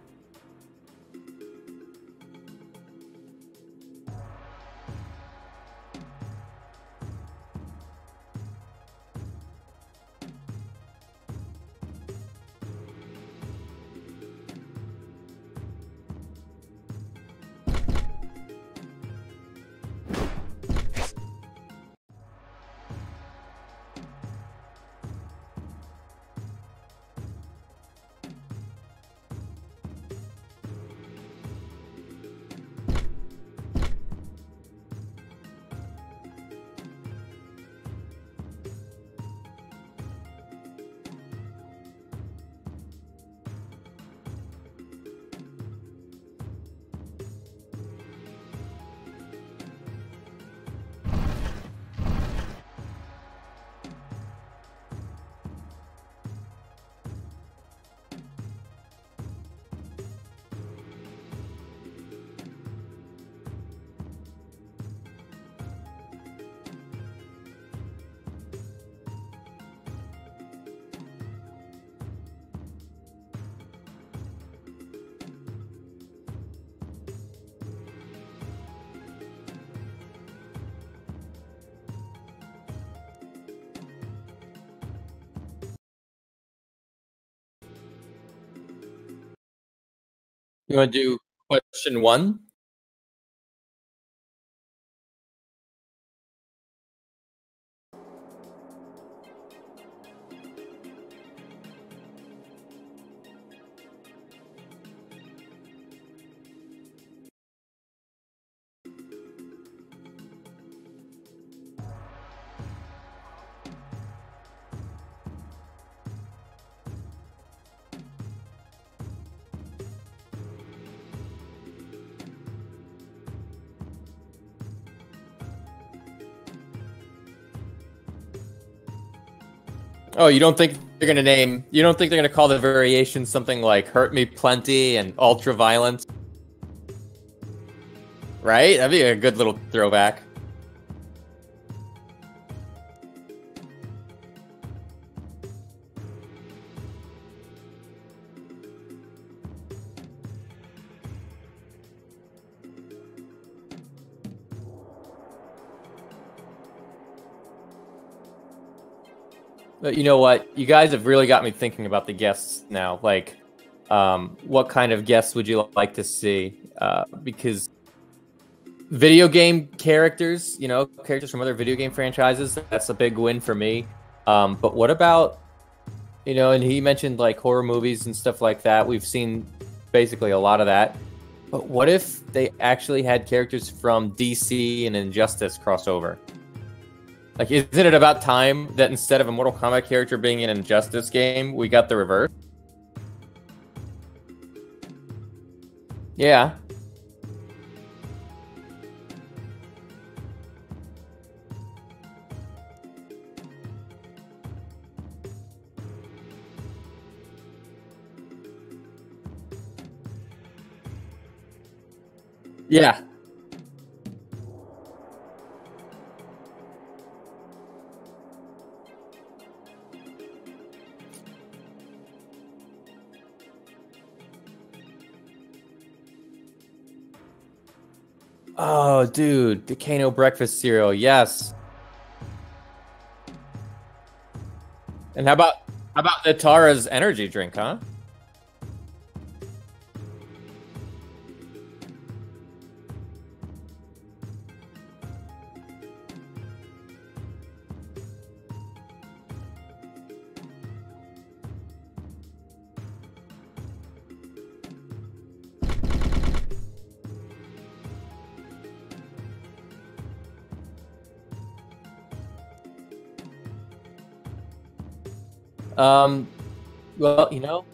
You want to do question 1? Oh, you don't think they're gonna name? You don't think they're gonna call the variation something like "Hurt Me Plenty" and "Ultra Violence"? Right? That'd be a good little throwback. But you know what? You guys have really got me thinking about the guests now. Like, what kind of guests would you like to see? Because video game characters, you know, characters from other video game franchises, that's a big win for me. But what about, you know, and he mentioned like horror movies and stuff like that. We've seen basically a lot of that. But what if they actually had characters from DC and Injustice crossover? Like, isn't it about time that instead of a Mortal Kombat character being in an Injustice game, we got the reverse? Yeah. Yeah. Oh, dude, the Kano breakfast cereal, yes. And how about Natara's energy drink, huh? Well, you know,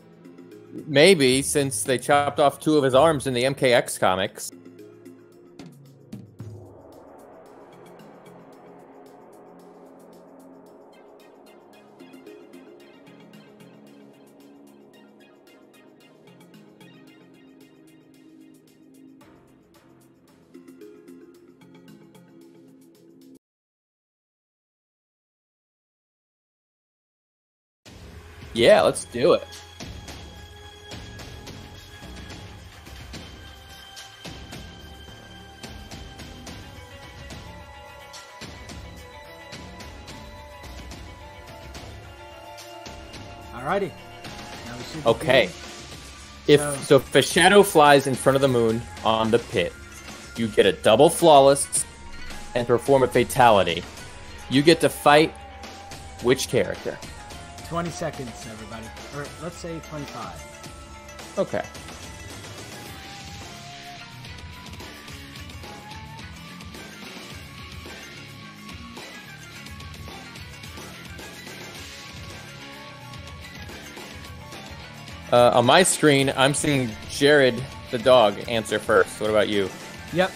maybe since they chopped off 2 of his arms in the MKX comics. Yeah, let's do it. Alrighty. Now we should be Okay. good. If a shadow flies in front of the moon on the pit, you get a double flawless and perform a fatality. You get to fight which character? 20 seconds, everybody. Or let's say 25. Okay. On my screen, I'm seeing Jared the dog answer first. What about you? Yep.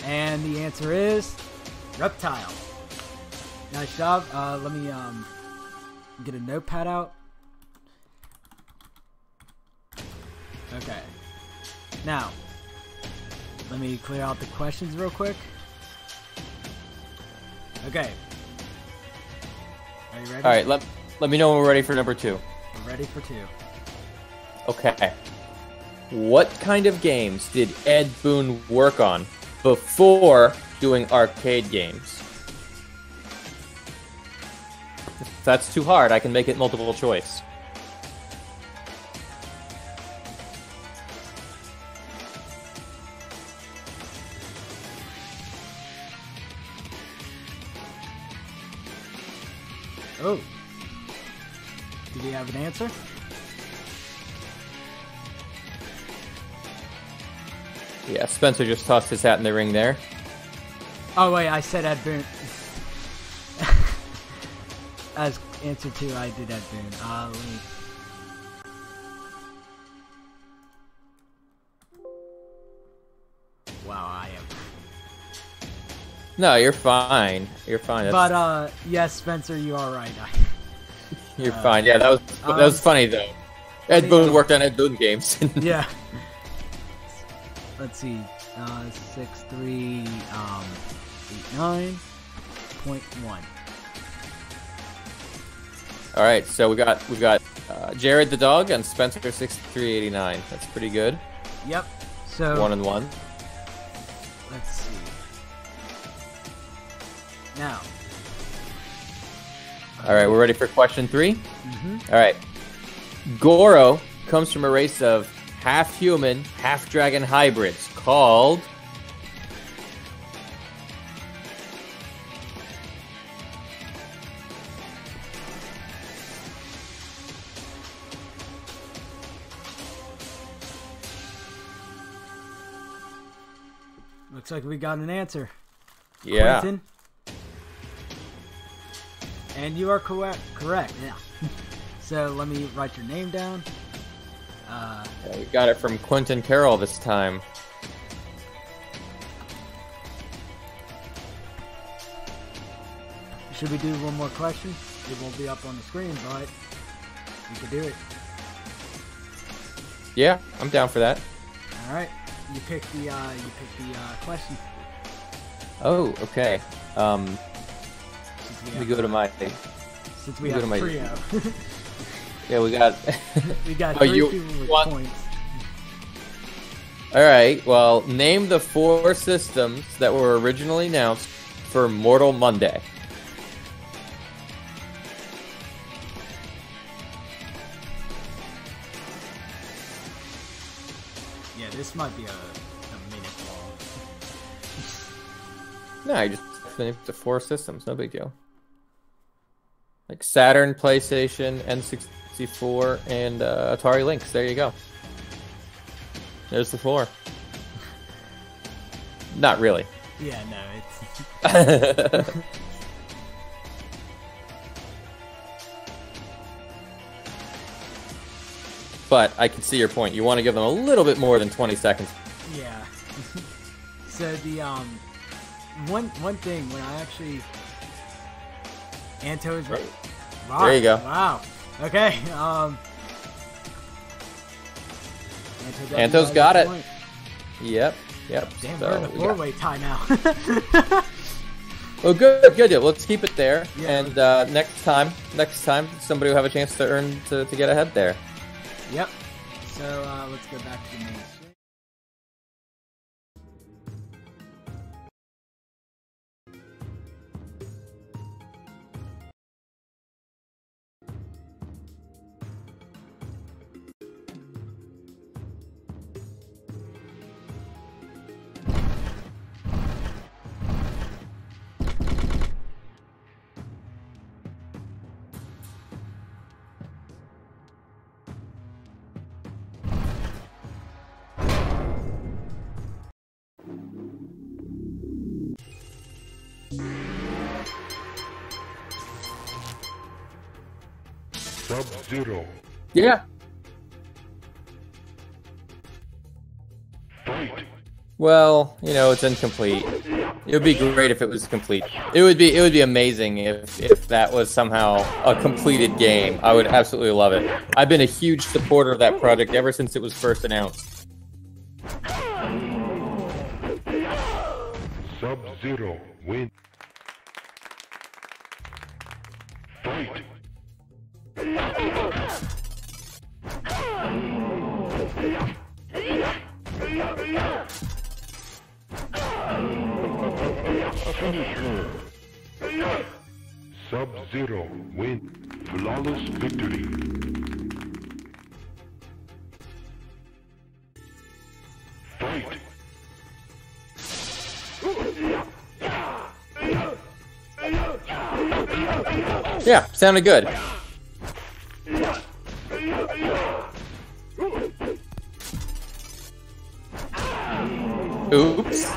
And the answer is reptile. Nice job. Let me get a notepad out. Okay. Now, let me clear out the questions real quick. Okay. Are you ready? All right, let me know when we're ready for number 2. We're ready for 2. Okay. What kind of games did Ed Boon work on before doing arcade games? If that's too hard, I can make it multiple choice. Oh. Do we have an answer? Yeah, Spencer just tossed his hat in the ring there. Oh wait, I said Ed Boon. As answer 2, I did Ed Boon. Let me... Wow, I am. No, you're fine. You're fine. But yes, Spencer, you are right. You're fine. Yeah, that was funny though. Ed Boon worked on Ed Boon games. Yeah. Let's see. 6389.1. All right, so we got Jared the dog and Spencer 6389. That's pretty good. Yep. So 1 and 1. Let's see. Now. All right, we're ready for question 3. Mm-hmm. All right. Goro comes from a race of half human, half dragon hybrids called. Looks like we got an answer. Yeah. Quentin. And you are correct. Yeah. So let me write your name down. Yeah, we got it from Quentin Carroll this time. Should we do one more question? It won't be up on the screen, but we could do it. Yeah, I'm down for that. All right. You pick the question. Oh, okay. Let me go to my. Since we have a trio. Yeah, we got. We got 3 people with points. All right. Well, name the 4 systems that were originally announced for Mortal Monday. Yeah, this might be a minute long. No, I just named the 4 systems. No big deal. Like Saturn, PlayStation, N64, and Atari Lynx. There you go. There's the 4. Not really. Yeah, no, it's... But I can see your point. You want to give them a little bit more than 20 seconds. Yeah. So the one thing when I actually Anto is right. Wow. There you go. Wow. Okay. Anto's got it. Yep. Damn, So we're in a 4-way tie now. Well, good. Let's keep it there, Yeah. and next time, somebody will have a chance to earn to get ahead there. Yep. So let's go back to the main screen. Sub-Zero. Yeah. Fight. Well, it's incomplete. It would be great if it was complete. It would be amazing if that was somehow a completed game. I would absolutely love it. I've been a huge supporter of that project ever since it was first announced. Sub-Zero win. Fight. Sub-Zero win. Flawless victory. Fight. Yeah, sounded good. Oops.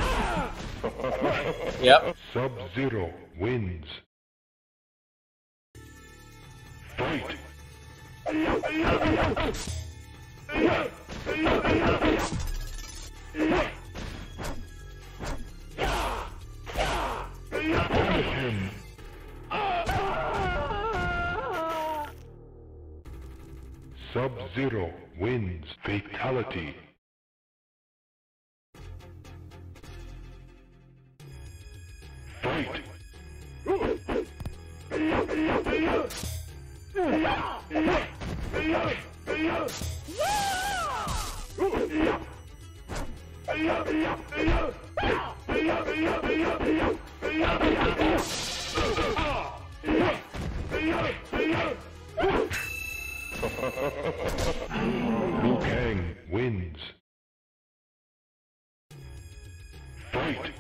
Yep. Sub-Zero wins. Fight. Him. Sub-Zero wins. Fatality. Fight. Liu Kang wins. Fight.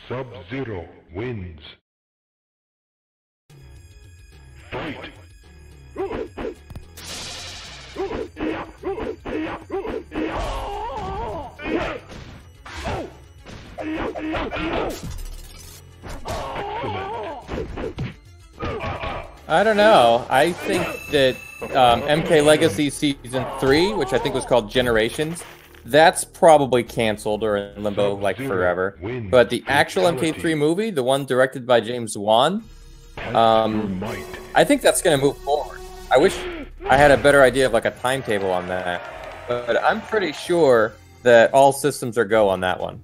Sub-Zero wins. Fight. I don't know. I think that MK Legacy Season 3, which I think was called Generations, that's probably canceled or in limbo like forever. But the actual MK3 movie, the one directed by James Wan, I think that's going to move forward. I wish I had a better idea of like a timetable on that. But I'm pretty sure that all systems are go on that one.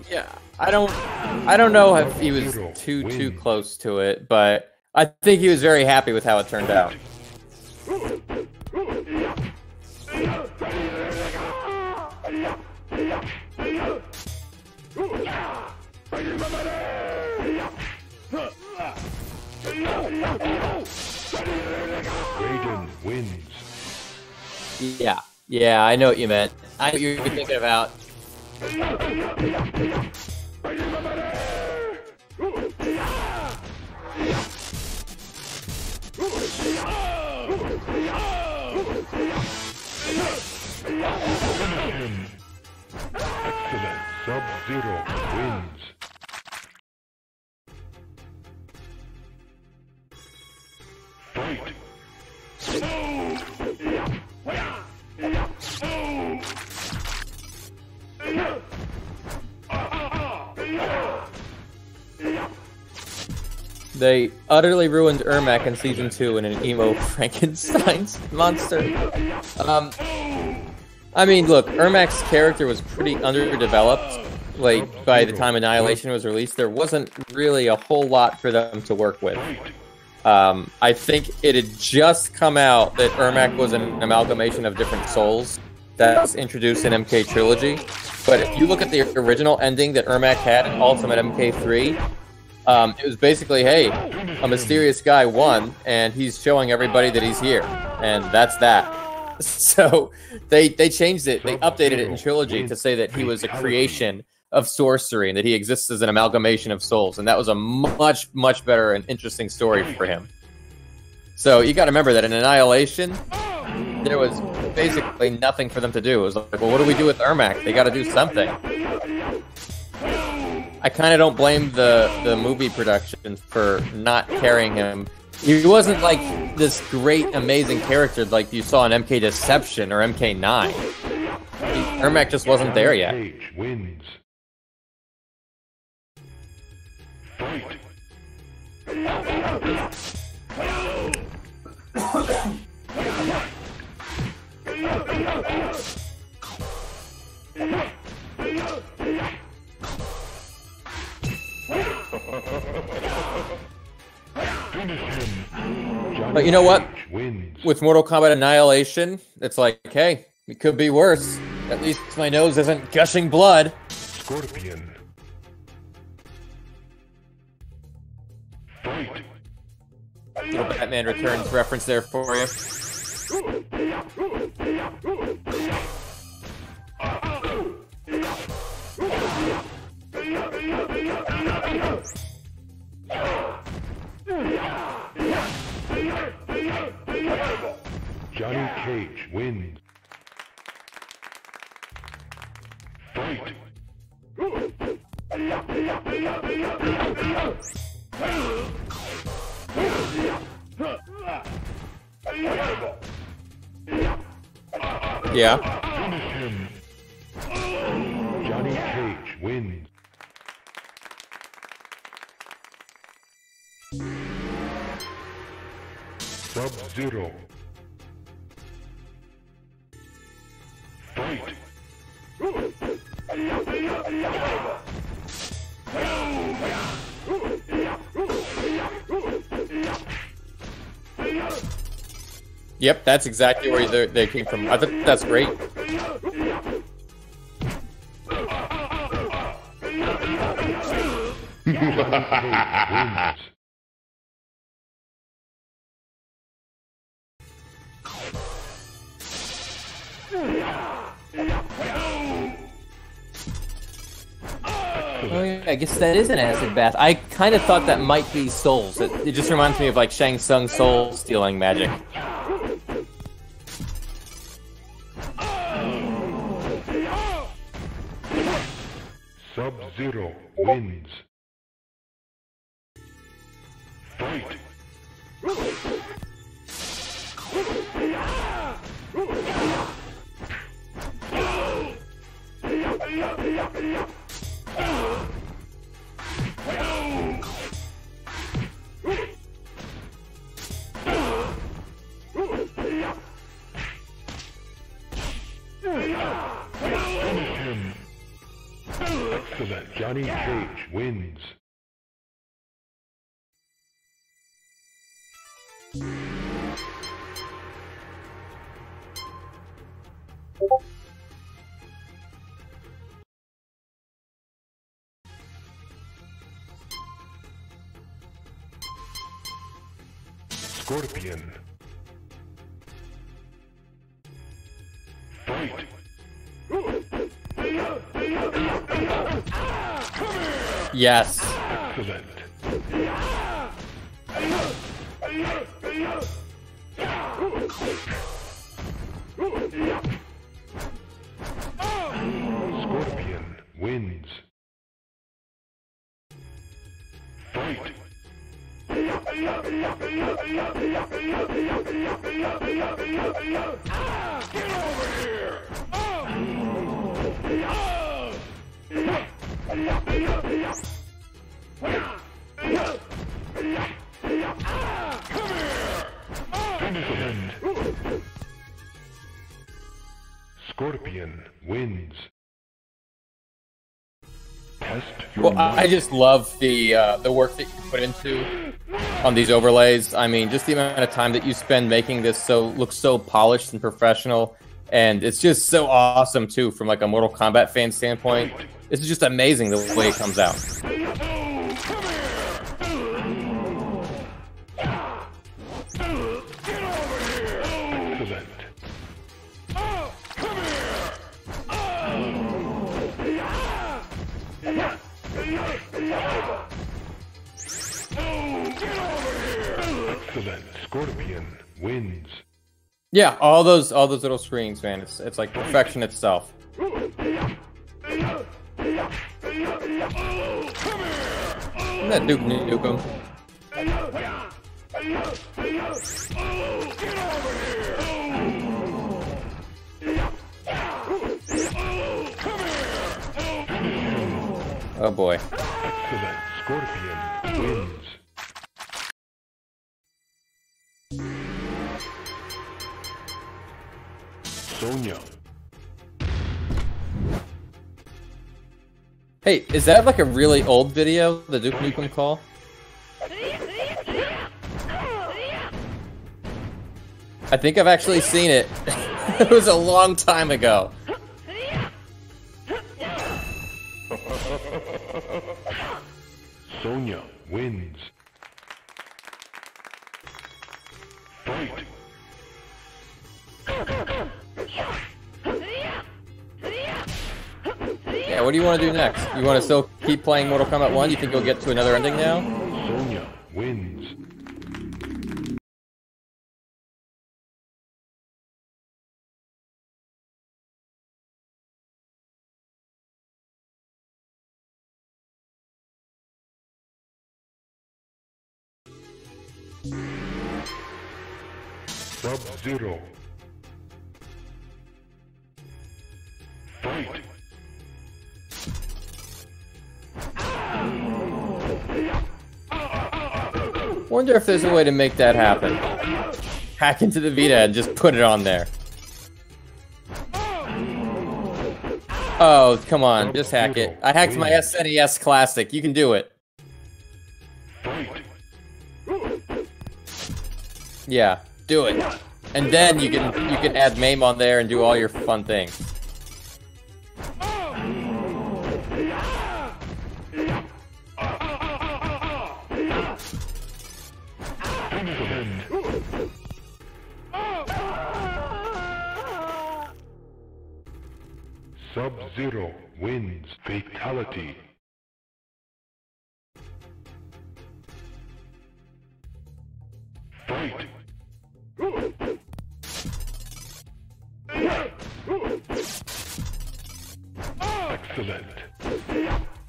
Yeah, I don't know if he was too close to it, but I think he was very happy with how it turned out. Raiden wins. Yeah, I know what you meant. I know what you were thinking about. Sub-Zero wins. Fight! They utterly ruined Ermac in Season 2 in an emo Frankenstein's monster. I mean, look, Ermac's character was pretty underdeveloped. Like, by the time Annihilation was released, there wasn't really a whole lot for them to work with. I think it had just come out that Ermac was an amalgamation of different souls that was introduced in MK Trilogy. But if you look at the original ending that Ermac had in Ultimate MK3, it was basically, hey, a mysterious guy won, and he's showing everybody that he's here. And that's that. So they changed it. They updated it in Trilogy to say that he was a creation of sorcery and that he exists as an amalgamation of souls. And that was a much, much better and interesting story for him. So you got to remember that in Annihilation, there was basically nothing for them to do. It was like, well, what do we do with Ermac? They got to do something. I kind of don't blame the movie production for not carrying him. He wasn't like this great, amazing character like you saw in MK Deception or MK9. Ermac just wasn't there yet. Wins. Fight. But you know what? With Mortal Kombat Annihilation, it's like, hey, it could be worse. At least my nose isn't gushing blood. Scorpion. Fight. Little Batman Returns reference there for you. Johnny Cage wins. Fight. Yeah. Johnny Cage wins. Sub-Zero. Fight. Yep, that's exactly where they came from. I think that's great. Oh yeah, I guess that is an acid bath. I kind of thought that might be souls. It just reminds me of like Shang Tsung's soul stealing magic. Sub-Zero wins. Fight. Excellent. Johnny Cage wins. Scorpion. Fight. Yes. Excellent. Scorpion wins. Get over here! Scorpion wins. Test your Well, might. I just love the work that you put into on these overlays. I mean, just the amount of time that you spend making this look so polished and professional, and it's just so awesome too from like a Mortal Kombat fan standpoint. This is just amazing the way it comes out. Excellent. Excellent. Scorpion wins. Yeah, all those little screens, man. It's like perfection itself. Isn't that Duke Nukem? Oh boy. Excellent. Scorpion wins. Sonya. Hey, is that like a really old video, the Duke Nukem call? I think I've actually seen it. It was a long time ago. Sonya wins. Fight. Yeah, what do you want to do next? You want to still keep playing Mortal Kombat 1? You think you'll get to another ending now? Sonya wins. Sub-Zero. Fight. Wonder if there's a way to make that happen. Hack into the Vita and just put it on there. Oh, come on, just hack it. I hacked my SNES Classic. You can do it. Fight. Yeah, do it. And then you can add MAME on there and do all your fun things. Sub-Zero wins. Fatality. Fight. Excellent.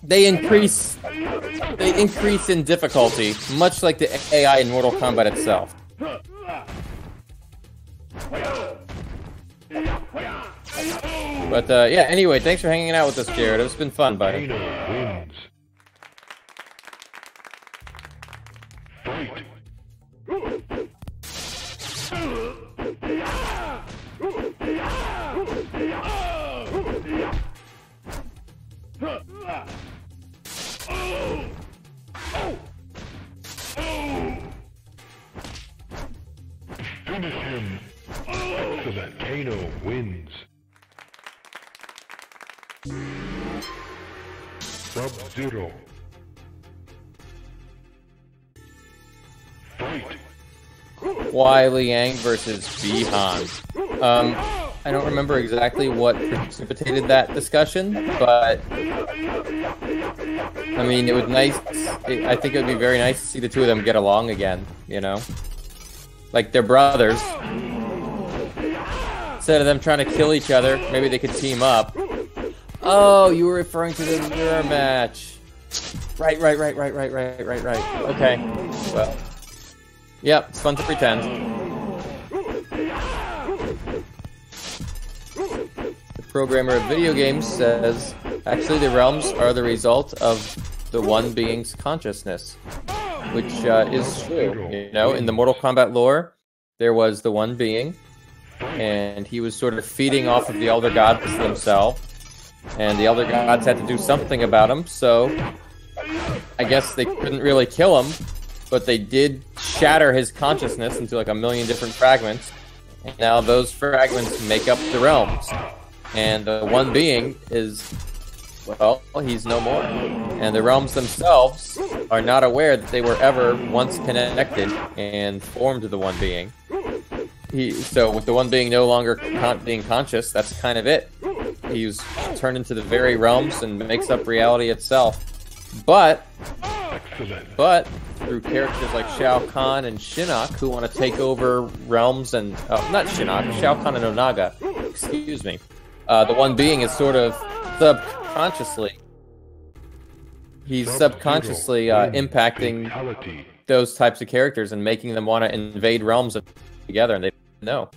They increase in difficulty, much like the AI in Mortal Kombat itself. But yeah, anyway, thanks for hanging out with us, Jared. It's been fun, buddy. Kano wins. Fight. Finish him. Excellent. Kano wins. Sub-Zero. Fight. Wily Yang versus Bihan. I don't remember exactly what precipitated that discussion, but I mean, it was nice. I think it would be very nice to see the two of them get along again. You know, like they're brothers. Instead of them trying to kill each other, maybe they could team up. Oh, you were referring to the mirror match. Right. Okay. Well, Yep, it's fun to pretend. The programmer of video games says, actually the realms are the result of the one being's consciousness, which is true. You know, in the Mortal Kombat lore, there was the one being, and he was sort of feeding off of the Elder Gods themselves, and the Elder Gods had to do something about him, so I guess they couldn't really kill him, but they did shatter his consciousness into like a million different fragments, and now those fragments make up the realms. And the one being is, well, he's no more. And the realms themselves are not aware that they were ever once connected and formed the one being. So with the one being no longer being conscious, that's kind of it. He's turned into the very realms and makes up reality itself. But through characters like Shao Kahn and Shinnok, who want to take over realms and... not Shinnok, Shao Kahn and Onaga. Excuse me. The one being is sort of subconsciously... He's subconsciously impacting those types of characters and making them want to invade realms together, and they don't know.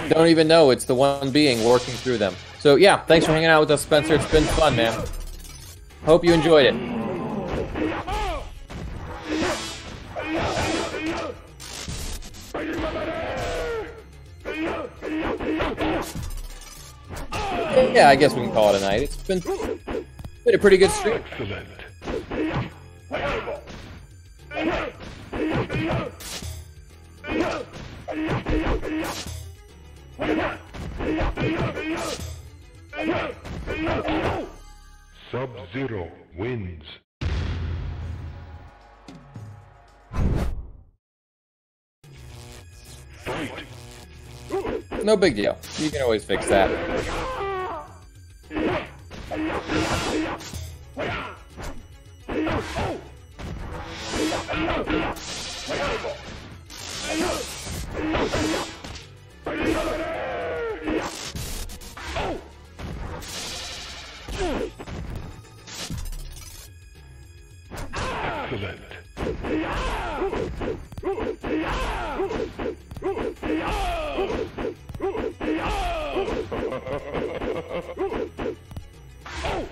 Don't even know it's the one being working through them. So yeah, thanks for hanging out with us, Spencer. It's been fun, man. Hope you enjoyed it. Yeah, I guess we can call it a night. It's been a pretty good stream. Sub-Zero wins. Fight. No big deal. You can always fix that. Excellent.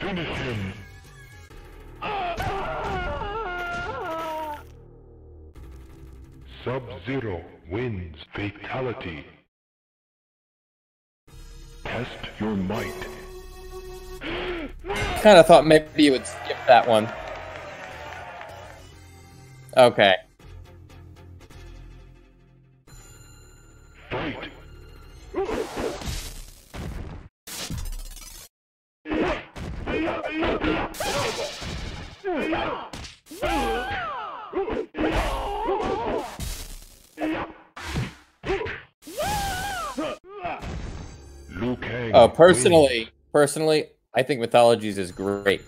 Finish him. Sub-Zero wins. Fatality. Test your might. Kind of thought maybe you would skip that one. Okay. Fight. Liu Kang Oh, personally, I think Mythologies is great.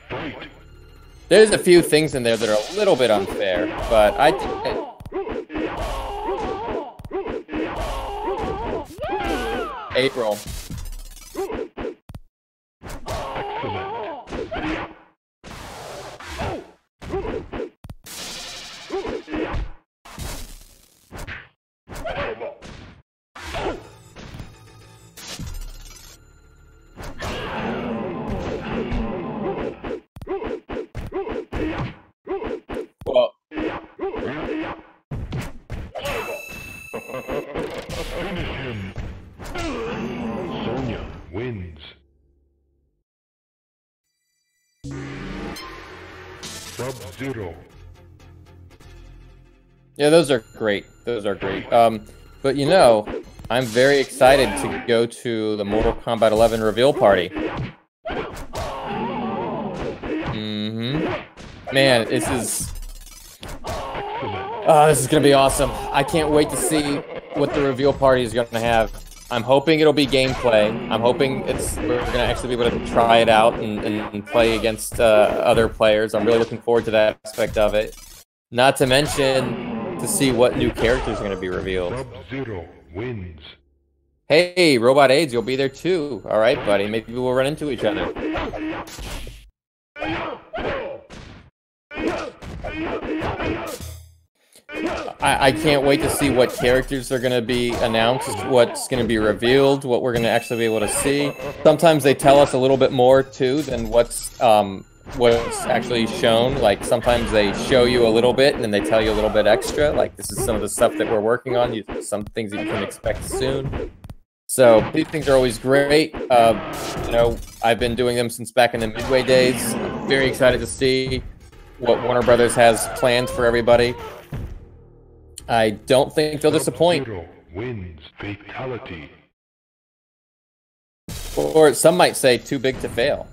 Fight. There's a few things in there that are a little bit unfair, but I think April. Well, Finish him. Sonya wins. Sub-Zero. yeah, those are great. Those are great. But you know, I'm very excited to go to the Mortal Kombat 11 reveal party. Man, this is gonna be awesome. I can't wait to see what the reveal party is gonna have. I'm hoping it'll be gameplay. I'm hoping we're gonna actually be able to try it out and play against other players. I'm really looking forward to that aspect of it. Not to mention to see what new characters are gonna be revealed. Sub-Zero wins. Hey, Robot AIDS, you'll be there too. All right, buddy. Maybe we'll run into each other. I can't wait to see what characters are going to be announced, what's going to be revealed, what we're going to actually be able to see. Sometimes they tell us a little bit more too than what's actually shown. Like sometimes they show you a little bit and then they tell you a little bit extra. Like this is some of the stuff that we're working on. Some things that you can expect soon. So these things are always great. You know, I've been doing them since back in the Midway days. I'm very excited to see what Warner Brothers has planned for everybody. I don't think they'll disappoint. Sub-Zero wins fatality. Or some might say too big to fail.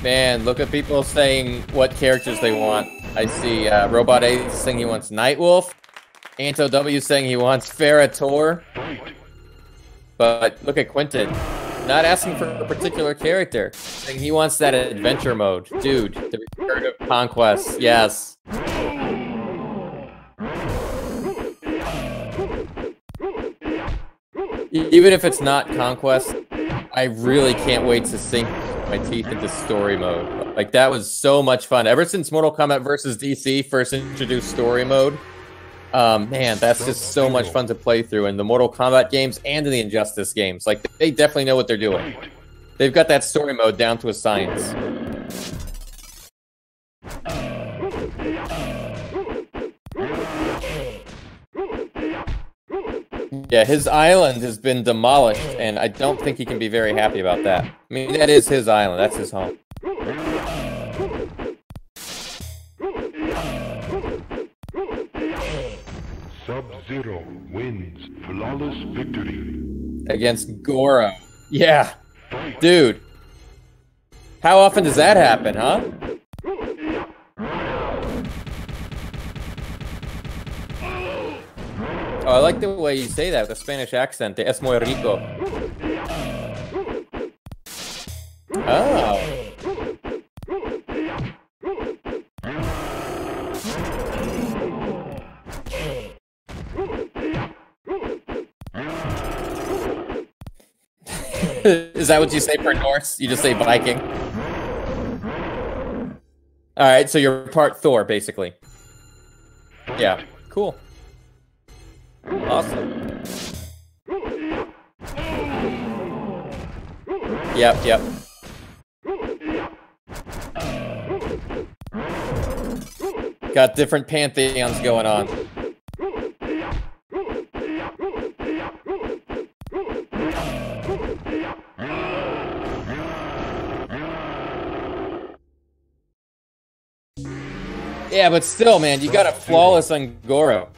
Man, look at people saying what characters they want. I see Robot A saying he wants Nightwolf. Anto W saying he wants Ferrator. But look at Quentin. Not asking for a particular character. Saying he wants that adventure mode. Dude, the return of Conquest. Yes. Even if it's not Conquest, I really can't wait to sink my teeth into story mode. Like, that was so much fun. Ever since Mortal Kombat vs. DC first introduced story mode, man, that's just so much fun to play through in the Mortal Kombat games and in the Injustice games. Like, they definitely know what they're doing. They've got that story mode down to a science. Yeah, his island has been demolished, and I don't think he can be very happy about that. I mean, that is his island. That's his home. Sub-Zero wins flawless victory. Against Goro. Yeah. Dude. How often does that happen, huh? Oh, I like the way you say that with a Spanish accent. Es muy rico. Oh. Is that what you say for Norse? You just say Viking? Alright, so you're part Thor, basically. Yeah, cool. Awesome. Yep. Got different pantheons going on. Yeah, but still, man, you got a flawless on Goro.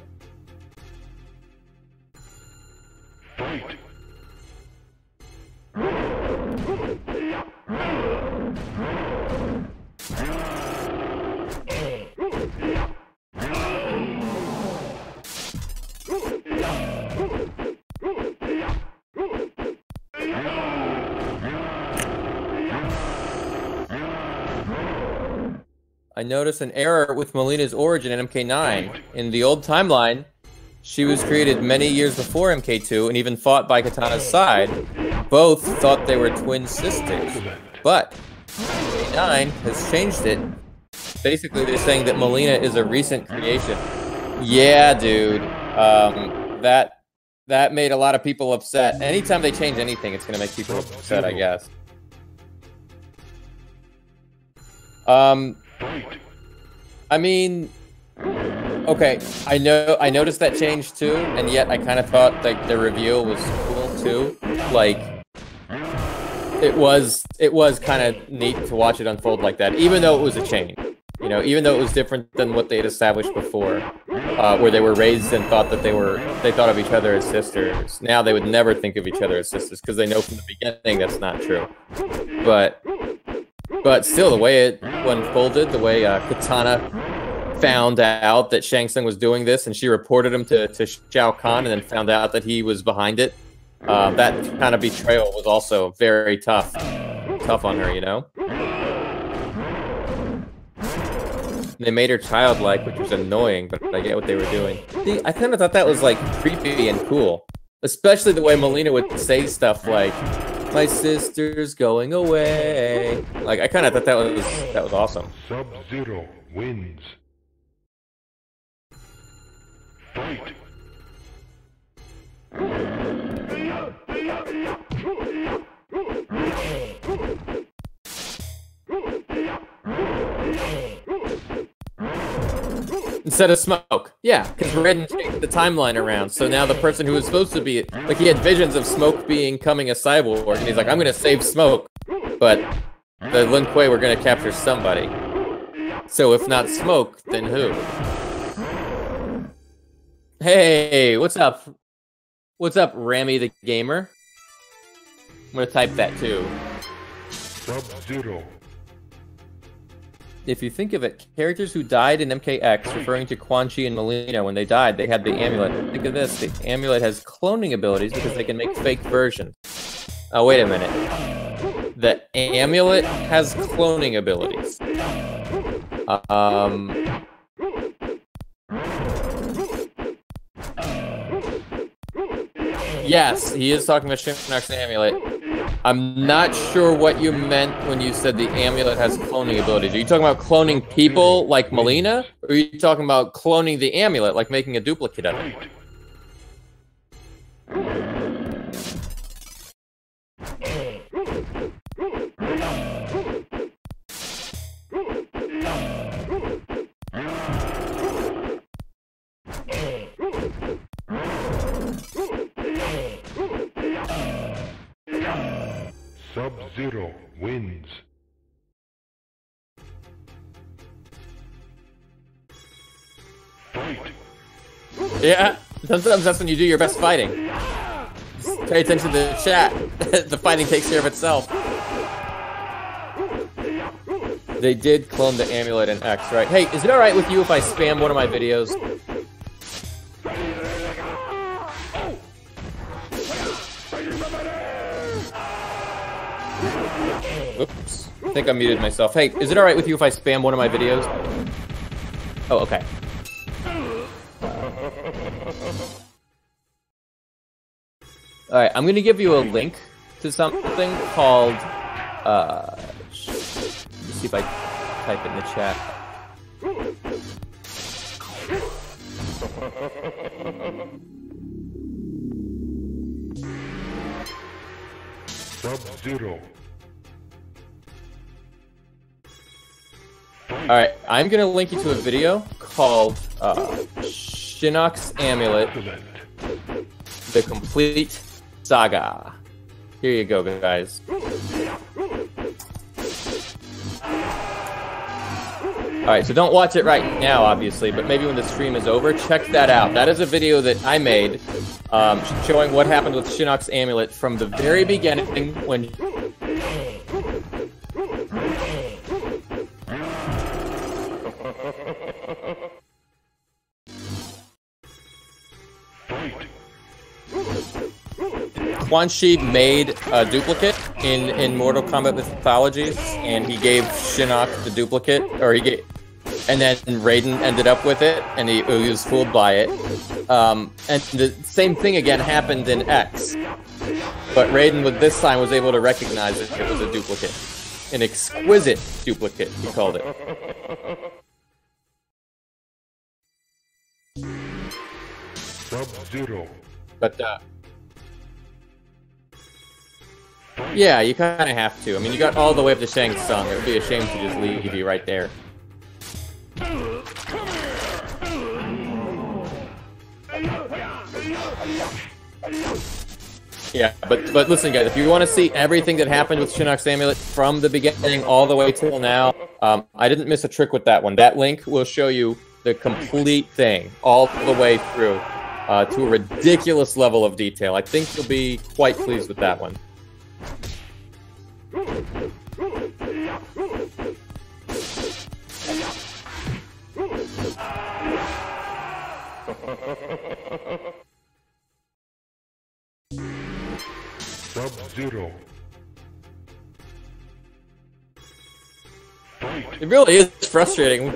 I noticed an error with Melina's origin in MK9. In the old timeline, she was created many years before MK2 and even fought by Katana's side. Both thought they were twin sisters. But MK9 has changed it. Basically, they're saying that Melina is a recent creation. Yeah, dude. That made a lot of people upset. Anytime they change anything, it's going to make people upset, I guess. I mean, okay, I noticed that change too, and yet I kind of thought like the reveal was cool too. Like, it was kind of neat to watch it unfold like that, even though it was a change. You know, even though it was different than what they had established before, where they were raised and thought that they thought of each other as sisters. Now they would never think of each other as sisters because they know from the beginning that's not true. But still, the way it unfolded, the way Katana found out that Shang Tsung was doing this, and she reported him to Shao Kahn, and then found out that he was behind it. That kind of betrayal was also very tough on her, you know? They made her childlike, which was annoying, but I get what they were doing. See, I kind of thought that was, like, creepy and cool. Especially the way Melina would say stuff like, "My sister's going away." Like, I kind of thought that was awesome. Sub-Zero wins. Fight! Instead of Smoke. Yeah, because Raiden changed the timeline around, so now the person who was supposed to be... Like, he had visions of Smoke becoming a cyborg, and he's like, I'm gonna save Smoke. But the Lin Kuei were gonna capture somebody. So if not Smoke, then who? Hey, what's up? What's up, Rami the Gamer? I'm gonna type that too. Sub-Zero. If you think of it, characters who died in MKX, referring to Quan Chi and Melina, when they died, they had the amulet. Think of this, the amulet has cloning abilities because they can make fake versions. Oh, wait a minute. The amulet has cloning abilities. Yes, he is talking about Shinnok's amulet. I'm not sure what you meant when you said the amulet has cloning abilities. Are you talking about cloning people like Melina? Or are you talking about cloning the amulet, like making a duplicate of it? Sub-Zero wins. Fight! Yeah, sometimes that's when you do your best fighting. Just pay attention to the chat. The fighting takes care of itself. They did clone the amulet in X, right? Hey, is it alright with you if I spam one of my videos? Oops. I think I muted myself. Hey, is it alright with you if I spam one of my videos? Oh, okay. Alright, I'm gonna give you a link to something called, let's see if I type it in the chat. Sub-Zero. Alright, I'm gonna link you to a video called Shinnok's Amulet, The Complete Saga. Here you go, guys. Alright, so don't watch it right now, obviously, but maybe when the stream is over, check that out. That is a video that I made showing what happened with Shinnok's Amulet from the very beginning when... Quan Chi made a duplicate in Mortal Kombat Mythologies, and he gave Shinnok the duplicate, or he gave, and then Raiden ended up with it, and he was fooled by it. And the same thing again happened in X, but Raiden with this time was able to recognize it was a duplicate, an exquisite duplicate, he called it. Sub-Zero. But yeah, you kind of have to. I mean, you got all the way up to Shang Tsung. It would be a shame to just leave you right there. Yeah, but listen, guys, if you want to see everything that happened with Shinnok's Amulet from the beginning all the way till now, I didn't miss a trick with that one. That link will show you the complete thing all the way through to a ridiculous level of detail. I think you'll be quite pleased with that one. Sub-Zero. It really is frustrating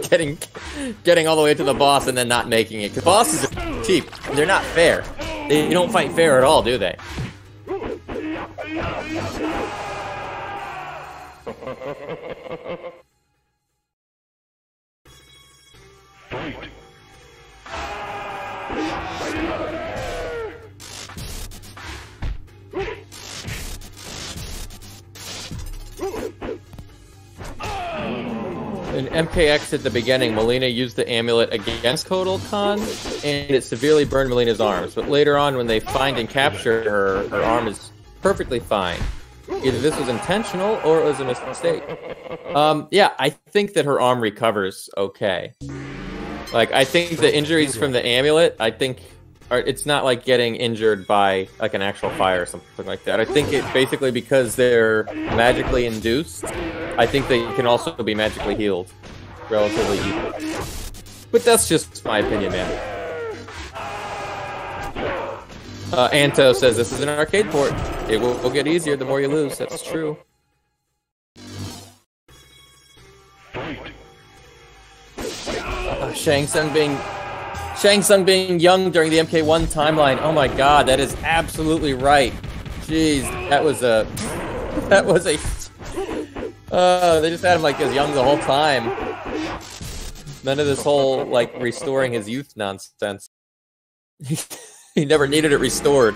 getting all the way to the boss and then not making it. Because bosses are cheap. They're not fair. They don't fight fair at all, do they? Fight. In MKX at the beginning, Melina used the amulet against Kotal Khan, and it severely burned Melina's arms. But later on, when they find and capture her, her arm is perfectly fine. Either this was intentional or it was a mistake. Yeah, I think that her arm recovers okay. Like, I think the injuries from the amulet, it's not like getting injured by like an actual fire or something like that. I think it basically because they're magically induced, I think they can also be magically healed relatively easily. But that's just my opinion, man. Anto says this is an arcade port. It will get easier the more you lose. That's true. Shang Tsung being young during the MK1 timeline. Oh my god, that is absolutely right. Jeez, that was a they just had him like as young the whole time. None of this whole like restoring his youth nonsense. He never needed it restored.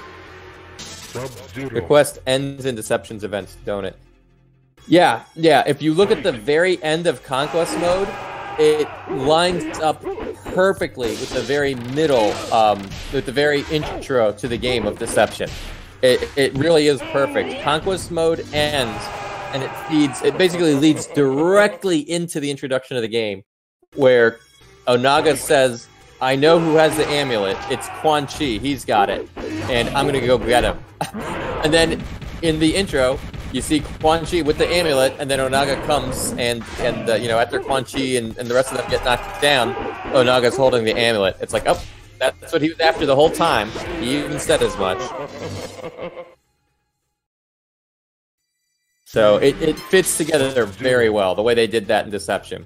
The quest ends in Deception's events, don't it? Yeah. If you look at the very end of Conquest mode, it lines up perfectly with the very middle, with the very intro to the game of Deception. It really is perfect. Conquest mode ends, and it basically leads directly into the introduction of the game, where Onaga says, I know who has the amulet. It's Quan Chi. He's got it. And I'm going to go get him. And then in the intro, you see Quan Chi with the amulet, and then Onaga comes, and after Quan Chi and the rest of them get knocked down, Onaga's holding the amulet. It's like, oh, that's what he was after the whole time. He even said as much. So it fits together very well, the way they did that in Deception.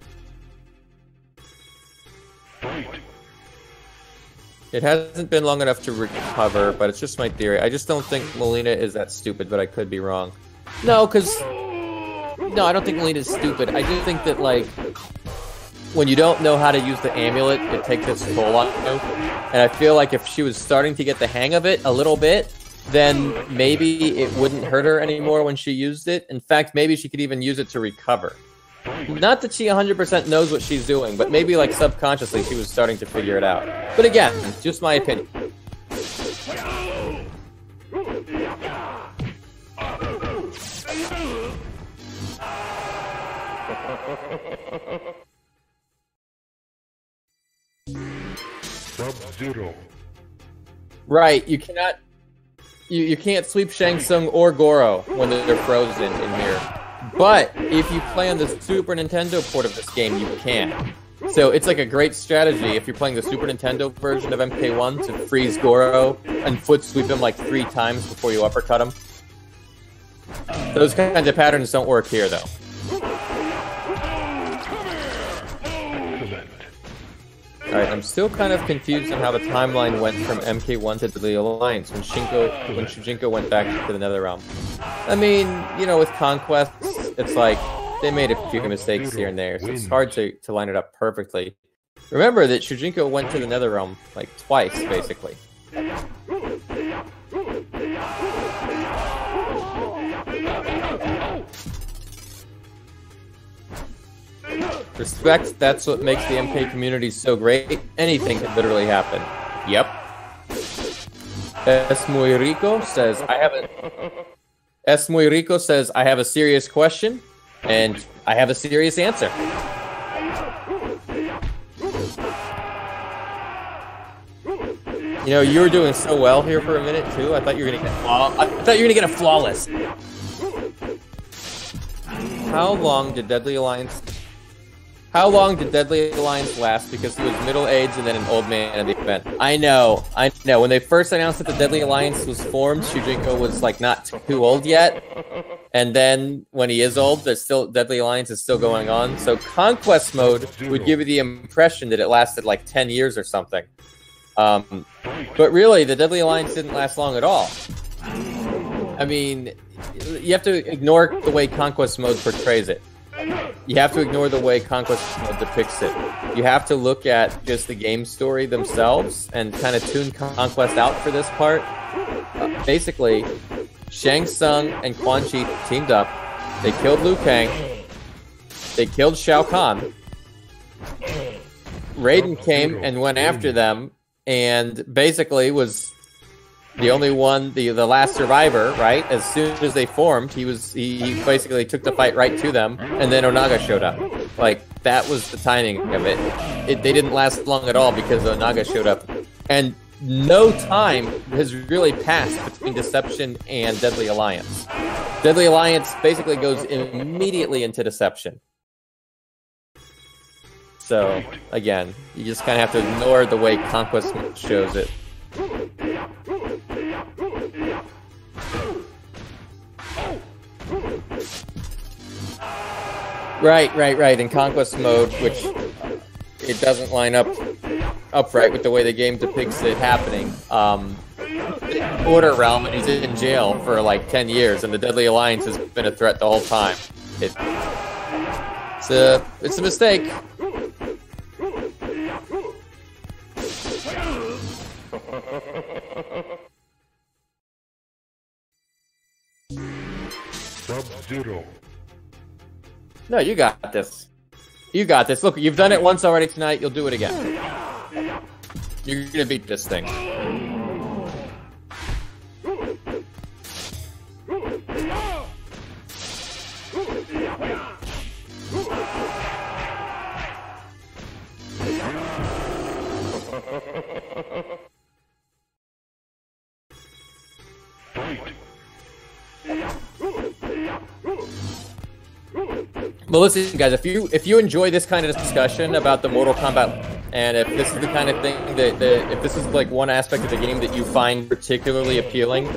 It hasn't been long enough to recover, but it's just my theory. I just don't think Melina is that stupid, but I could be wrong. No, I don't think Melina's stupid. I do think that, like, when you don't know how to use the amulet, it takes its toll on you. And I feel like if she was starting to get the hang of it a little bit, then maybe it wouldn't hurt her anymore when she used it. In fact, maybe she could even use it to recover. Not that she 100% knows what she's doing, but maybe, like, subconsciously she was starting to figure it out. But again, just my opinion. Sub-Zero. Right, you cannot... You can't sweep Shang Tsung or Goro when they're frozen in here. But if you play on the Super Nintendo port of this game, you can. So it's like a great strategy if you're playing the Super Nintendo version of MK1 to freeze Goro and foot sweep him like 3 times before you uppercut him. Those kinds of patterns don't work here, though. Alright, I'm still kind of confused on how the timeline went from MK1 to the Alliance when Shujinko went back to the Netherrealm. I mean, with Conquest, it's like, they made a few mistakes here and there, so it's hard to line it up perfectly. Remember that Shujinko went to the Netherrealm, like, twice, basically. Respect, that's what makes the MK community so great. Anything can literally happen. Yep. Es muy rico says, I have a serious question, and I have a serious answer. You were doing so well here for a minute too. I thought you were gonna get a flawless. How long did Deadly Alliance How long did Deadly Alliance last? Because he was middle-aged and then an old man at the event. I know. When they first announced that the Deadly Alliance was formed, Shujinko was like not too old yet. And then when he is old, there's still Deadly Alliance is still going on. So Conquest Mode would give you the impression that it lasted like 10 years or something. But really, the Deadly Alliance didn't last long at all. I mean, you have to ignore the way Conquest Mode portrays it. You have to ignore the way Conquest Mode depicts it. You have to look at just the game story themselves and kind of tune Conquest out for this part. Basically, Shang Tsung and Quan Chi teamed up. They killed Liu Kang. They killed Shao Kahn. Raiden came and went after them and basically was the only one, the last survivor, right? As soon as they formed, he basically took the fight right to them, and then Onaga showed up. Like, that was the timing of it. They didn't last long at all because Onaga showed up. And no time has really passed between Deception and Deadly Alliance. Deadly Alliance basically goes immediately into Deception. So, again, you just kind of have to ignore the way Conquest shows it. Right. In Conquest Mode, which it doesn't line up upright with the way the game depicts it happening. Order Realm, and he's in jail for like 10 years, and the Deadly Alliance has been a threat the whole time. It's a mistake. Sub-Zero. No, you got this. You got this. Look, you've done it once already tonight. You'll do it again. You're gonna beat this thing. Well, listen, guys. If you enjoy this kind of discussion about the Mortal Kombat, and if this is the kind of thing that if this is like one aspect of the game that you find particularly appealing,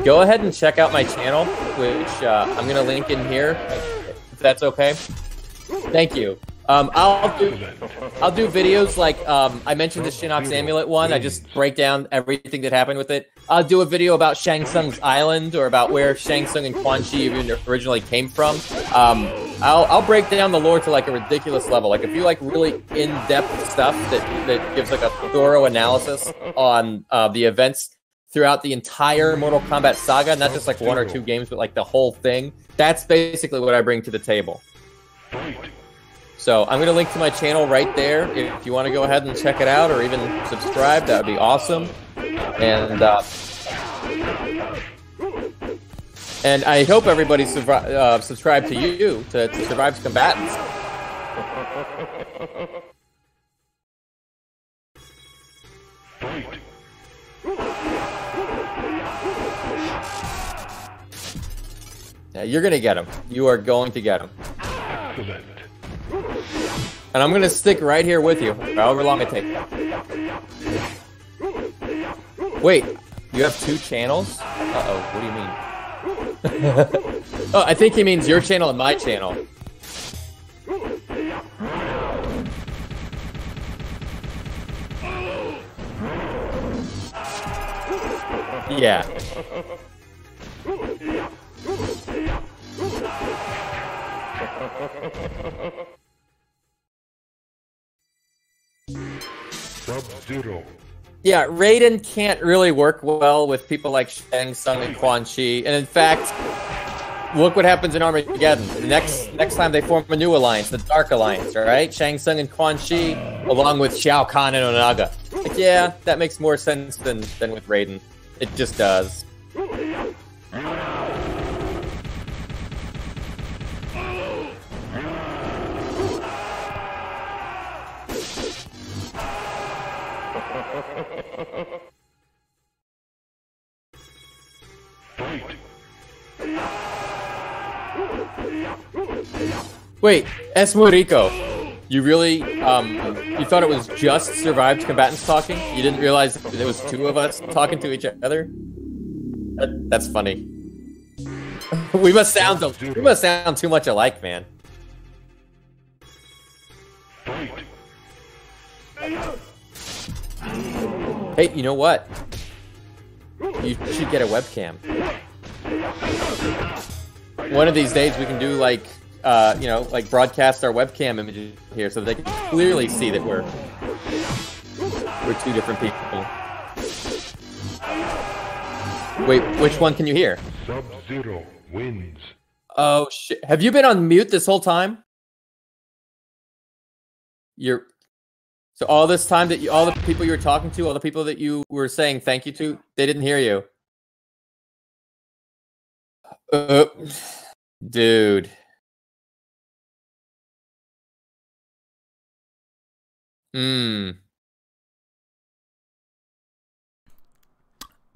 go ahead and check out my channel, which I'm gonna link in here, if that's okay. Thank you. I'll do videos like I mentioned the Shinnok's Amulet one. I just break down everything that happened with it. I'll do a video about Shang Tsung's island, or about where Shang Tsung and Quan Chi even originally came from. I'll break down the lore to like a ridiculous level. Like if you like really in-depth stuff that gives like a thorough analysis on the events throughout the entire Mortal Kombat saga, not just like one or two games, but like the whole thing. That's basically what I bring to the table. So I'm going to link to my channel right there. If you want to go ahead and check it out, or even subscribe, that would be awesome. And I hope everybody subscribed to you to Survive's Combatants. Yeah, you're going to get them. You are going to get them. And I'm going to stick right here with you, however long it takes. Wait, you have two channels? Uh-oh, what do you mean? Oh, I think he means your channel and my channel. Yeah. Sub-Zero. Yeah, Raiden can't really work well with people like Shang Tsung and Quan Chi. And in fact, look what happens in Armageddon. The next time they form a new alliance, the Dark Alliance, alright? Shang Tsung and Quan Chi, along with Shao Kahn and Onaga. Like, yeah, that makes more sense than with Raiden. It just does. Wait, Esmorico, you really, you thought it was just survived combatants talking? You didn't realize there was two of us talking to each other? That's funny. We must sound too much alike, man. Hey, you know what? You should get a webcam. One of these days we can do like, you know, like broadcast our webcam images here so they can clearly see that we're two different people. Wait, which one can you hear? Sub-Zero wins. Oh shit! Have you been on mute this whole time? So all this time that all the people you were talking to, all the people that you were saying thank you to, they didn't hear you. Dude.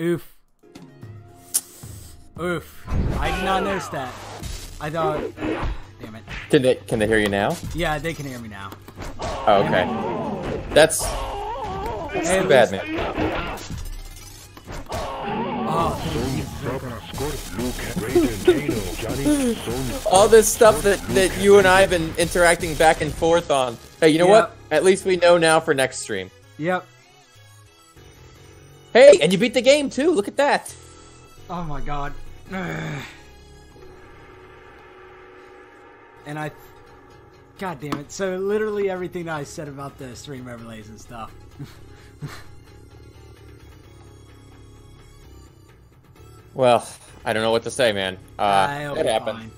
Oof. Oof. I did not notice that. I thought... Damn it. Can they hear you now? Yeah, they can hear me now. Oh, okay. That's too bad, man. All this stuff that you and I have been interacting back and forth on. Hey, you know what? At least we know now for next stream. Yep. Hey, and you beat the game too. Look at that. Oh my god. And I... God damn it. So literally everything that I said about the stream overlays and stuff. Well, I don't know what to say, man. It happened.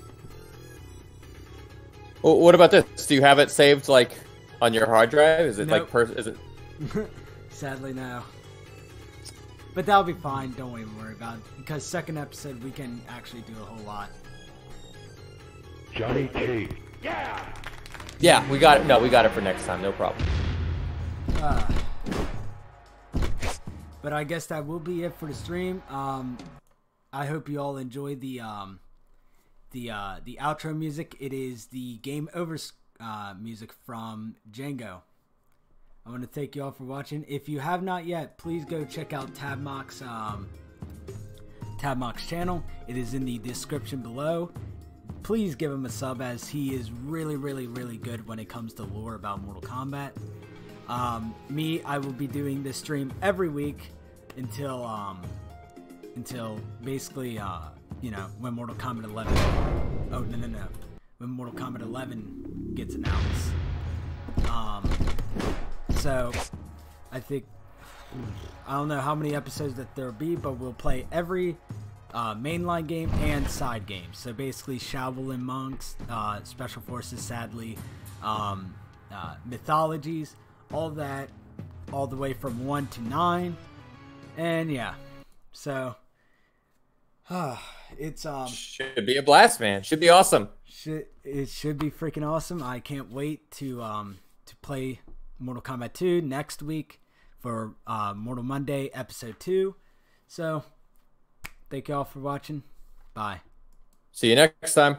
Well, what about this? Do you have it saved, like, on your hard drive? Is it, nope. like, is it... Sadly, no. But that'll be fine. Don't even worry about it. Because second episode, we can actually do a whole lot. Johnny K. Yeah, we got it. No, we got it for next time. No problem. But I guess that will be it for the stream. I hope you all enjoyed the outro music. It is the Game Over music from Jango. I want to thank you all for watching. If you have not yet, please go check out Tabmok's channel. It is in the description below. Please give him a sub, as he is really, really, really good when it comes to lore about Mortal Kombat. I will be doing this stream every week until basically, you know, when Mortal Kombat 11. Oh, no. When Mortal Kombat 11 gets announced. So, I think, I don't know how many episodes that there'll be, but we'll play every mainline game and side games. So basically Shaolin Monks, Special Forces, sadly, Mythologies, all that, all the way from 1 to 9. And yeah, so it's should be a blast, man. Should be awesome. It should be freaking awesome. I can't wait to play Mortal Kombat 2 next week for Mortal Monday episode 2. So thank you all for watching. Bye. See you next time.